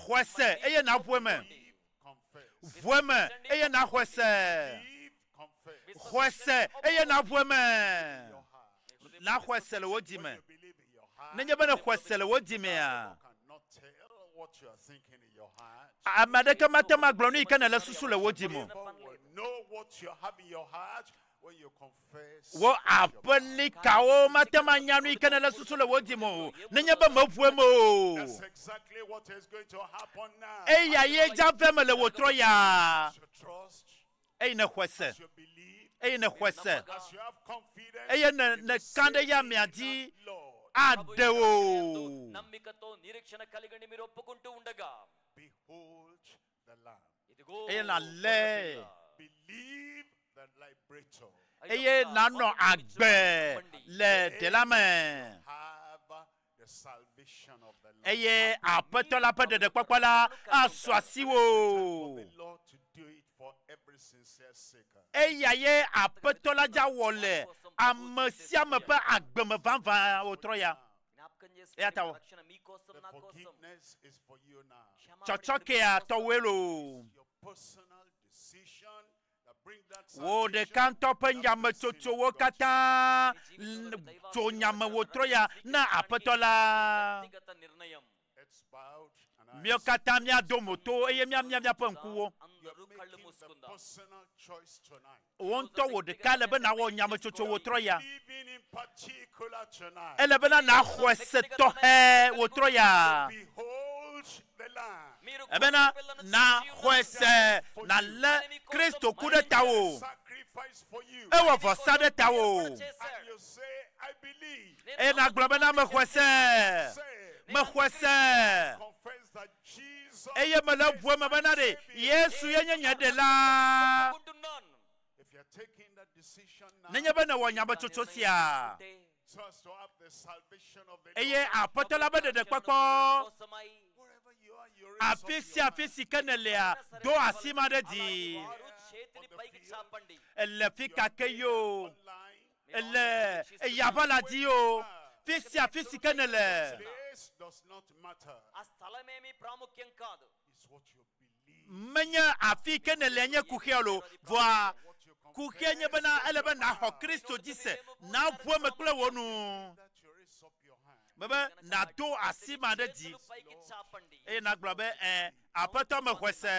hwese eye na vu me Believe, confess. vu me eye na hwese Believe, confess. hwese eye na vu me Your heart. na hwese le wo di me You believe in your heart. ne nye bene hwese le wo di me a You cannot tell what you are thinking in your heart. amadeke matema glo nu ike na le susu le wo di mo People will know what you have in your heart when you confess. wo apeli kawo matema nyanu ike na le susu le wo di mo ne nye be mo vu mo That's exactly what is going to happen now. eya ye ja ve me le wo tro ya As you trust, eye ne hwese as you believe, eye ne hwese as you have confidence, eye ne kande ya mi adi ade o నమ్మికతో నిరీక్షణ కలిగని మీరు ఒప్పుకుంటూ ఉండగా behold the Lamb. ఇదిగో eye na le Believe the liberator. eye na no agbe le de la me Have the salvation of the Lord. eye apeto la pe de kwakwa la aswasi For wo the Lord to do it for every sincere seeker. eya ye apeto la ja wole amesiame pe agbeme vava wo tro ya Yatawo. రక్షణ మీకోసం The నా కోసం forgiveness is for you now. Chochokea towelo. Your personal decision that bring that Wo de salvation, kanto that penyama blessing chocho of wo God. kata chonyama wo troya na apetola. వ్యక్తిగత నిర్ణయం It's bowed and eyes. Mio kata mia domoto eye mia penkuwo. You're అందరూ కళ్ళు making the మూసుకుందాం personal choice tonight. Wonto wo de kale be na wo nyama chocho wo troya. Living in particular tonight. Ele be na khwese to he wo troya. Behold the Lamb. మీరు Ebena na khwese na le Kristo kude tawo. Sacrifice for you. Ewo fosade tawo. And you say, I believe. E na globe na me khwese. Say, Me khwese. confess that Jesus. Eye me le bua me benade. Yesu yenye Ɖela. అనుకుంటున్నాను If you're taking that decision now, Nenye be na wo nyama chocho sia. so as to have the salvation of the Eye Lord, apetola be de kpekpo. కోసమై wherever you are, you raise up your hand. Afisi kenelea do asima de di. వారు చేతిని పైకి చాపండి Elle fika keyo. Online. Elle yabala dio. Afisi kenele. Place does not matter. ఆ స్థలమేమి ప్రాముఖ్యం కాదు It's what you believe. Menya afi kenele nye kuhialo. Voa What you confess. kuhienye bena ele bena ho Kristo dise. Na bua mekle wonu. That you raise up your hand. Bebe na do asima de di. చేతులు పైకి చాపండి Eye na globe apeto me khwese.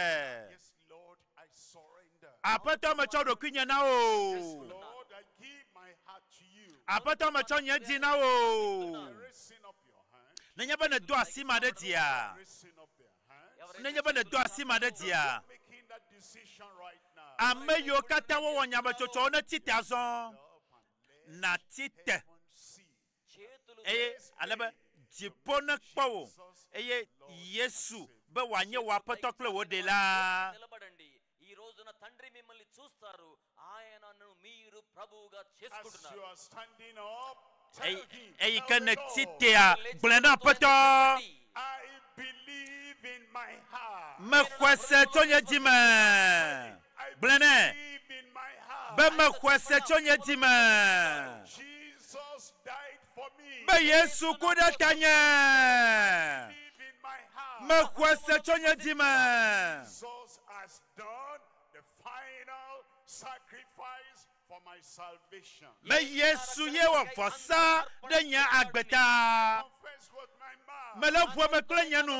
Yes, Lord, I surrender. Apeto me chodo kunye na o. Lord, I give my heart to you. Apeto me chonye di na o. Raising up your hand. Nenye bena do asima de dia. Raising up their hand. Nenye bena do asima de dia. Making that decision right now. Ame yo kata wo nyama chocho na tite azon. Up and let Na tite. heaven see. చేతులు Alebe jipona kpawo. Yesu be wanye wa petokle wo de la. నిలబడండి ఈ రోజున తండ్రి మిమ్మల్ని చూస్తారు ఆయనను మీరు ప్రభువుగా As చేసుకుంటున్నారు you are standing up, tell him, tell Kene the Lord, tite a blena peto. I believe in my heart. Me khwese tonye dime. I Blene. believe in my heart. Be me khwese tonye dime. Jesus died for me. Be Yesu kuda tanye. Believe in my heart. Me khwese tonye dime. Jesus has done the final sacrifice for my salvation. Me Yesu ye wo fosa de nya agbeta. Confess with my mouth Me le bua me kle nyanu.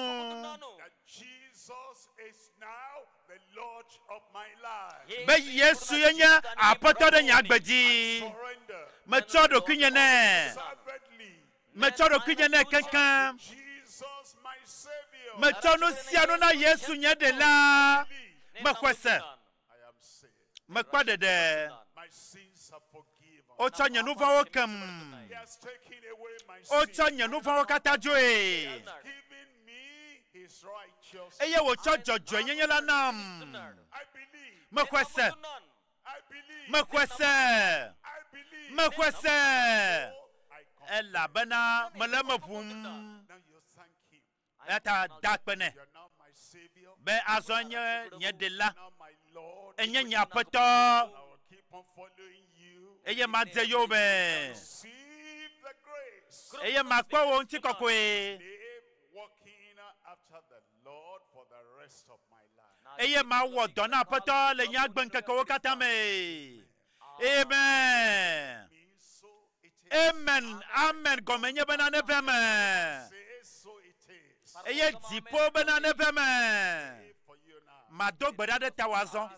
that Jesus is now the Lord of my life. Be Yesu ye nya apoto de nya agbedi. Surrender Me chodo kunyene. servantly. Me chodo kunyene kankan. Jesus, my Savior. Me chono siano na Yesu nye de la. Me khwese. I am saved. Me kwa dede. My sins are forgiven. O chanye nou va wakam. He has taken away my O sins. chanye nou va wakata joe. Given me his righteousness. Eye wo chojo joe nye la nam. I believe. Me khwese. I believe. Me khwese. I believe. Me khwese. I confess. Ela bena me le me pum. Now you thank him. Eta dakpene. You're now my Savior. Be azonye nye de la. Now my Lord. Enye nya peto. I will keep on following you. Eye ma de yo be. Receive the grace. Eye ma kwa wo nti kokwe. Live walking after the Lord for the rest of my life. Eye ma wo dona peto le nya gben keke wo kata me. Amen. Means so it is. Amen. Amen. Gomenye bena ne veme. Say so it is. Eye dipo bena ne veme. For you now. Ma do gbeda de tawazon.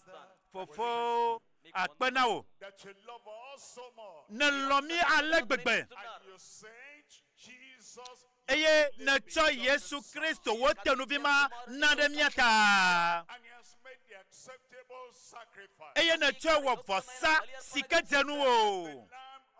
Fofo akpena o. That you love us so much. Ne lomi ale gbegbe. And you sent Jesus. Eye ne cho Yesu Kristo wo tenu vima na de miata. And he has made the acceptable sacrifice. Eye ne cho wo fosa sika denu o. Lamb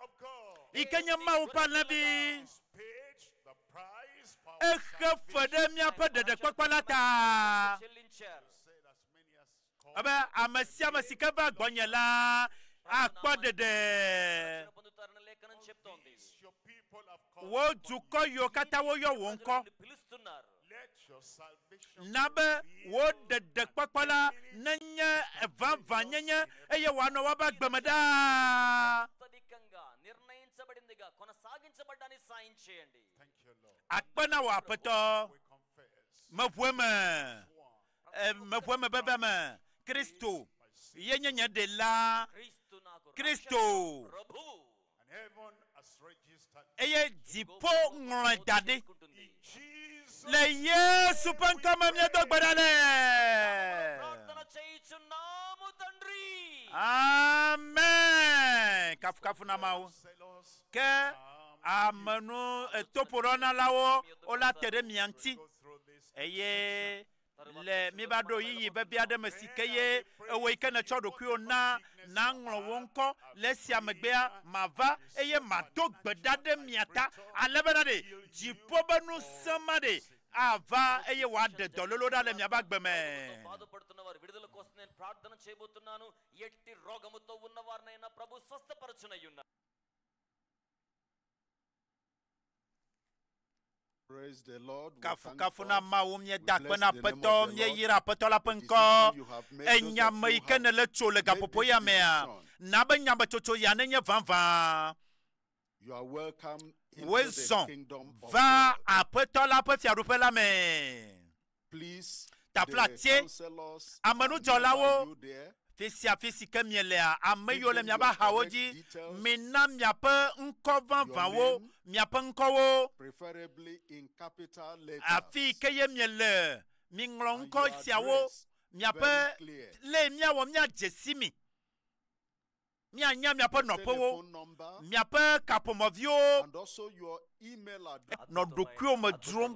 of God. Ikenye ma wo pa na bi. Has paid the price for our Ehe fede miapa de kpakpalata. చెల్లించారు said as many as call. Abe amasia masika va gbonyela akpo dede. పొందుతారని లేఖనం చెప్తోంది Your people have called. Wo duko yo kata wo yo wonko. పిలుస్తున్నారు Let your salvation nabe wo DEDEKPƆPKƆ la nenye vanvanyenye eye wano waba gbemeda నిర్ణయించబడిందిగా కొనసాగించబడడానికి సాయం చేయండి. thank you Lord akpena wa apeto we confess mefweme bebeme Kristo yenye Ɖela Kristo and heaven has registered eye dipo ngrodade in Jesus le Yesu pankama miedo gbadale ప్రార్థన చేయుచున్నాము తండ్రి. amen kafu na mawo zealous ke amenu etoporona lawo ola tere mianti go through this eye le mi ba do yi be bia de masikaye ewe ike na chodo kuo na ngro wonko le siamegbea mava eye mato gbedade miata alebenade jipo benu samade ava eye wa de dololo da le miaba gbeme బాధపడుతున్నవారు విడుదల కోసం నేను ప్రార్థన చేయబోతున్నాను. ఎట్టి రోగముతో ఉన్నవారినైనా ప్రభు స్వస్థపరచునయ్యున్నారు. Praise the Lord. We kafu thank kafu God. na ma wo mie dakpe bless na the name peto of the mie Lord. yira peto la This penko evening you have made those of enyama you ike ne le chole ga made popo this ya mea decision. na be nyama toto ya ne nye vanvan You are welcome into the wezon kingdom of va God. apeto la pe fiarupe la me Please, Ta the flatie, counselors amanu are jolawo, nearby you there. fisi afisi kemielea ameyo le Give them miaba your hawoji correct details. mina miape nko vanvan wo Your name. miape nko wo Preferably in capital letters. afi keye miele minglo And nko your siawo address miape very clear. le miawo mia jesimi mia nya miape nopo wo Telephone number miape kapomovio and also your email address. no dokuo medrum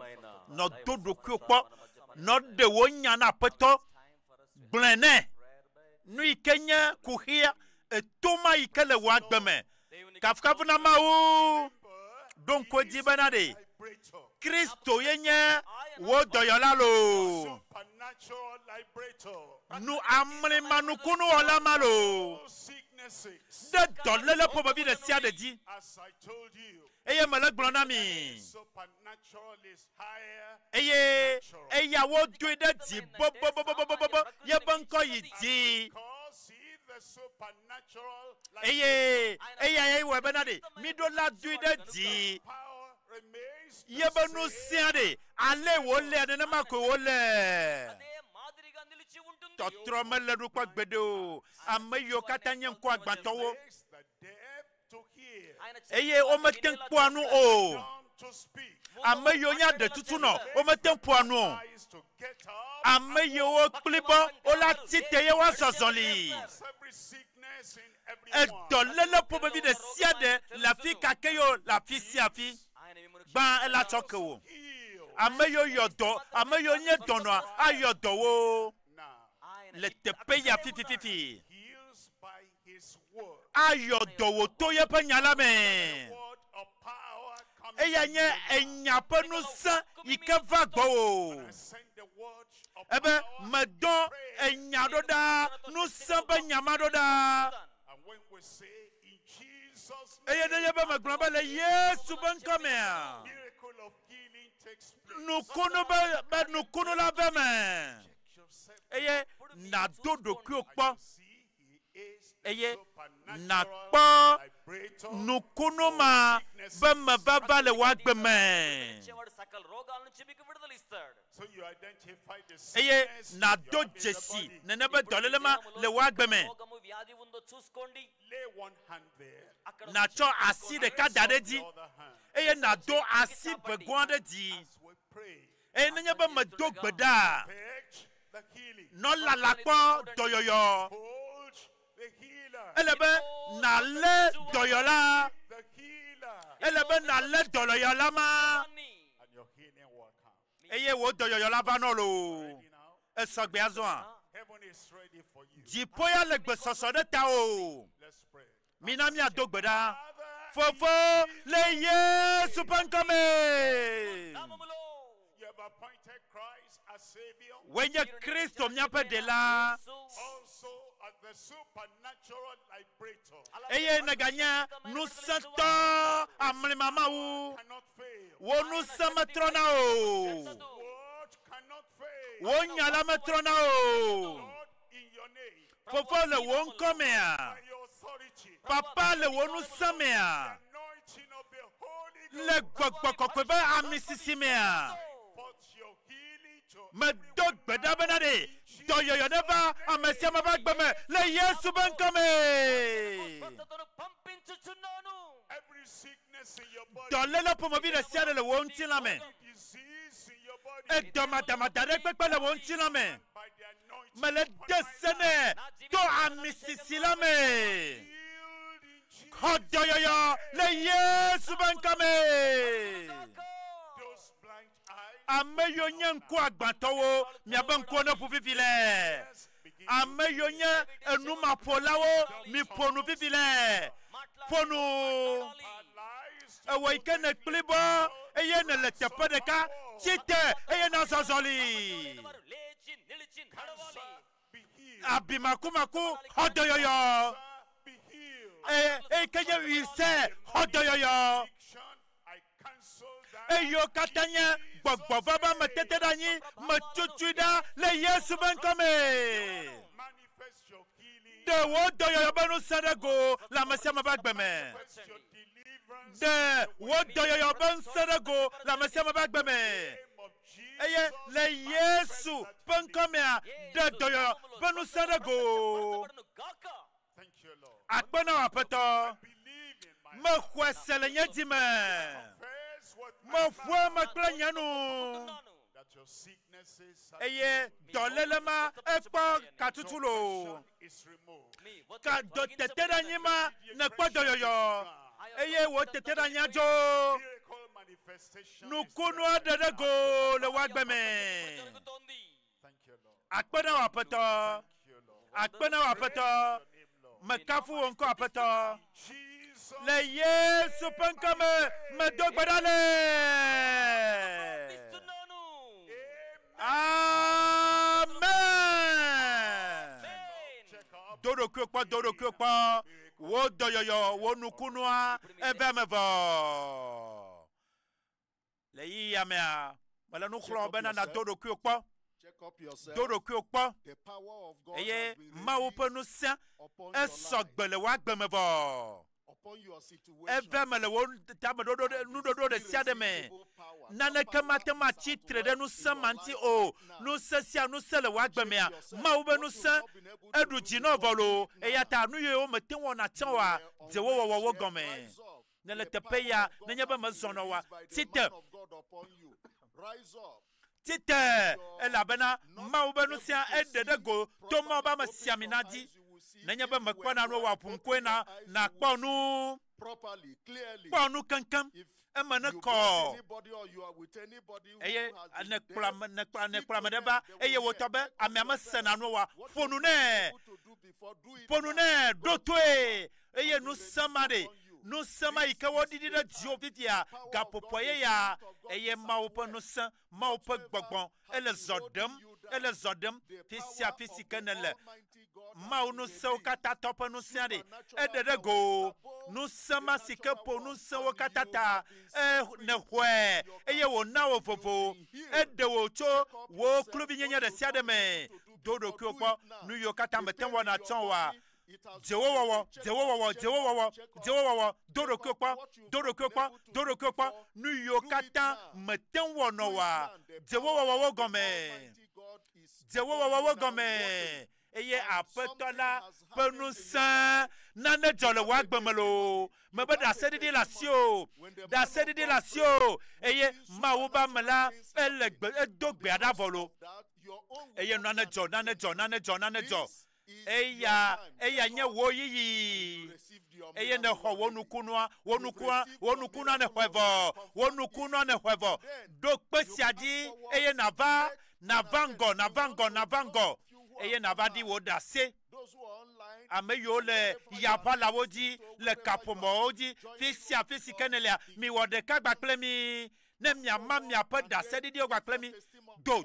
no do dokuo po no de wo nya na peto blene nui kenya kuhia etoma ikele wa gbeme kafkafu na mawu don ko di banade liberator Kristo yenye wo doyola lo supernatural liberator nu amri manukunu ola malo all sicknesses de dolele po babi de sia de di as I told you eye mele glona mi supernatural is higher eya wo do de di bo ye banko yi di because he the supernatural eye we benade mi do la do de di power remains the ye benu sia de ale wo le ne ma ko wo le అదే మాదిరిగా నిలిచి ఉంటుంది. totro mele ru kwa gbede o ameyo katanye nko agbantowo makes the deaf to hear ఆయన eye o meten puanu o dumb to speak ameyo nya de tutu no o meten puanu o eyes to get up ameyo o klibo o la tite ye wa sosonli every sickness in everyone edolele po babi de sia de la fi kakeyo la fi siafi ఆయన మిమ్మల్ని gban ela chokewo heal ameyo yodo ameyo nye dono ayodo wo now ఆయన le tepe ya fifi heals by his word ayodo wo to ye pe nyala me word of power coming eya nye enyape nu sa ike va gbo o send the word of ebe power medon enyadoda nu sa be nyamadoda and when we say in Jesus name eye de ye be megbon be le Yesu ben kamea miracle of healing takes place nukunu be nukunu la be me yourself eye na dodo ku okpo see he is the eye supernatural na kpo liberator nukunu ma be me baba le wa gbe me ఇచ్చేవాడు సకల రోగాల నుంచి మీకు విడుదల ఇస్తాడు. so you identify the eye sickness na you do have in the jesi body. nene be dolele ma le wa gbe me రోగము వ్యాధి ఉందో చూసుకోండి. lay one hand there అక్కడ na cho asi de ka dade the di other hand eye na do asi begon de di as we pray eye nenye be me do gbeda fetch the healing no la la kpo doyoyo hold the healer elebe na le doyola the healer elebe na le doloyola ma దాన్ని and your healing will come eye wo doyoyola va no lo ready now esogbe azon heaven is ready for you jipo ya le gbe soso de ta o let's pray mina mi ado gbeda Father fofo le Yesu pankame నామములో you have appointed Christ as Savior wenye Kristo mnyape Ɖela also as the supernatural liberator eye neganya nusanto amli mama wu cannot fail wo nusametrona o word Wonya metrona o. Lord, in your name, Fofo le won by komea. your authority, Papa le wonu samea. anointing of the Holy Le Ghost, gbogbo ba amisisimea. forth your healing to Me do gbeda benade. Do yo neba amesiama ba gbeme. Le Yesu ben kome. స్వస్థతను పంపించుచున్నాను. every sickness in your body, Do le po mo bi de sia le won tilame. disease in your body, E do mata de pepe le won tilame. by the anointing, Me le desene. Do amisisilame. healed in Jesus. Kodoyoyo le Yesu ben kome. Those blind eyes, Ameyo nye nku agbantowo mi abanko na pu vivile. Ameyo nye enuma polawo mi ponu vivile. Ponu paralyzed, ewo ike ne klibo eye ne le tepe deka chite eye na zozoli. లేచి నిలిచి నడవాలి. be healed, Abimakumaku hodoyoyo. be healed. Kenye wise hodoyoyo. Addiction, I cancel that. Eyo katanya gbogbo baba metete danyi metutuida le Yesu ben kome. Manifest your healing, De wo doyoyo benu sedego la mesia ma bagbeme. manifest your deliverance. De wo doyoyo ben sedego la mesia ma bagbeme. Name of Jesus, Eye le Yesu ben kome de doyoyo benu sedego. స్వస్థపడును గాక. thank you, Lord. Akpena wapeto Believe in my me khwesele nyedime. confess what Me fwe me kple nyanu. ఉన్నాను. that your sicknesses are Eye dolelema ekpo katutulo. infection is removed. మీ ఒత్తిడి Ka do తొలగించబడును. tetera nyima ne kpo doyoyo. Eye wo tetera nyajo. Miracle manifestation. is Nukunu there. adedego le wagbeme. జరుగుతోంది. Thank you, Lord. Akpena wapeto. Thank you, Lord. Akpena wapeto. Your name, Lord. Mekafu onko apeto. Jesus, Le Yesu penkame me dogbadale. ఇస్తున్నాను. Amen. check up. Dodo kyokpa. Wo doyoyo, wo nukunua, evemevo. Le yamea. Mala nukhlo bena na dodo kyokpa. Check up yourself. Dodo kyokpa. The power of God Eye has been ma released upenu sia. upon your life, Esogbele wa gbemevo. upon your situation. Evemele wo tame dodo nudodo de sia de me. Irresistible power. Nane kamate ma chitre de nu semanti o nu sesia nu sele wa gbemea ma ube nu se edu jino volo eyata nu ye o mete wona chenwa de wo gome Rise up. ne le The tepe power ya of God ne nyebe has me been zono wa released by the tite man of God upon you. Rise up. tite elabena ma ube nu sia edede go to ma ba ma siaminadi ne nyebe me kpana no wa punkwe na kponu Properly, clearly. kponu kankan If emene you ko bless anybody or you are with anybody who eye has ne been kula dead, ne kula speak to me them, deba they eye will wo tobe hear. amiama sena no wa What fonu you ne are able to do before, do it ponu now. ne do toe eye nu samade nu sama ike wodidi de dio vivia gapopoye ya eye mawo nu sa mawo gbogbon ele zodem fisia fisika nele mawo nu se okata top nu siade edede go nu sama sike po nu se okata ne hwe eye wo na wo fofo ede wo cho wo klubi nyenye de siade me dodo kyopo nu yo kata meten wona tonwa Jewowo, Doro Kyokpa, New York kata meten wono wa. Jewowo gome. Eye apetola penusa nane jole wa gbemelo. Mebe da sedi la sio. Eye mawuba mela elegbe dogbe adavolo. Eye nane jo. Eya nye wo yiyi. Eye ne ho wonukuna ne hwevo. Do kpesiadi eye navango. Eye navadi wo da se. Ame yo le yapa la wodi le kapomo wodi fisi kenele mi wode ka gbakple mi ne mi ama mi ape da se didi o gbakple mi do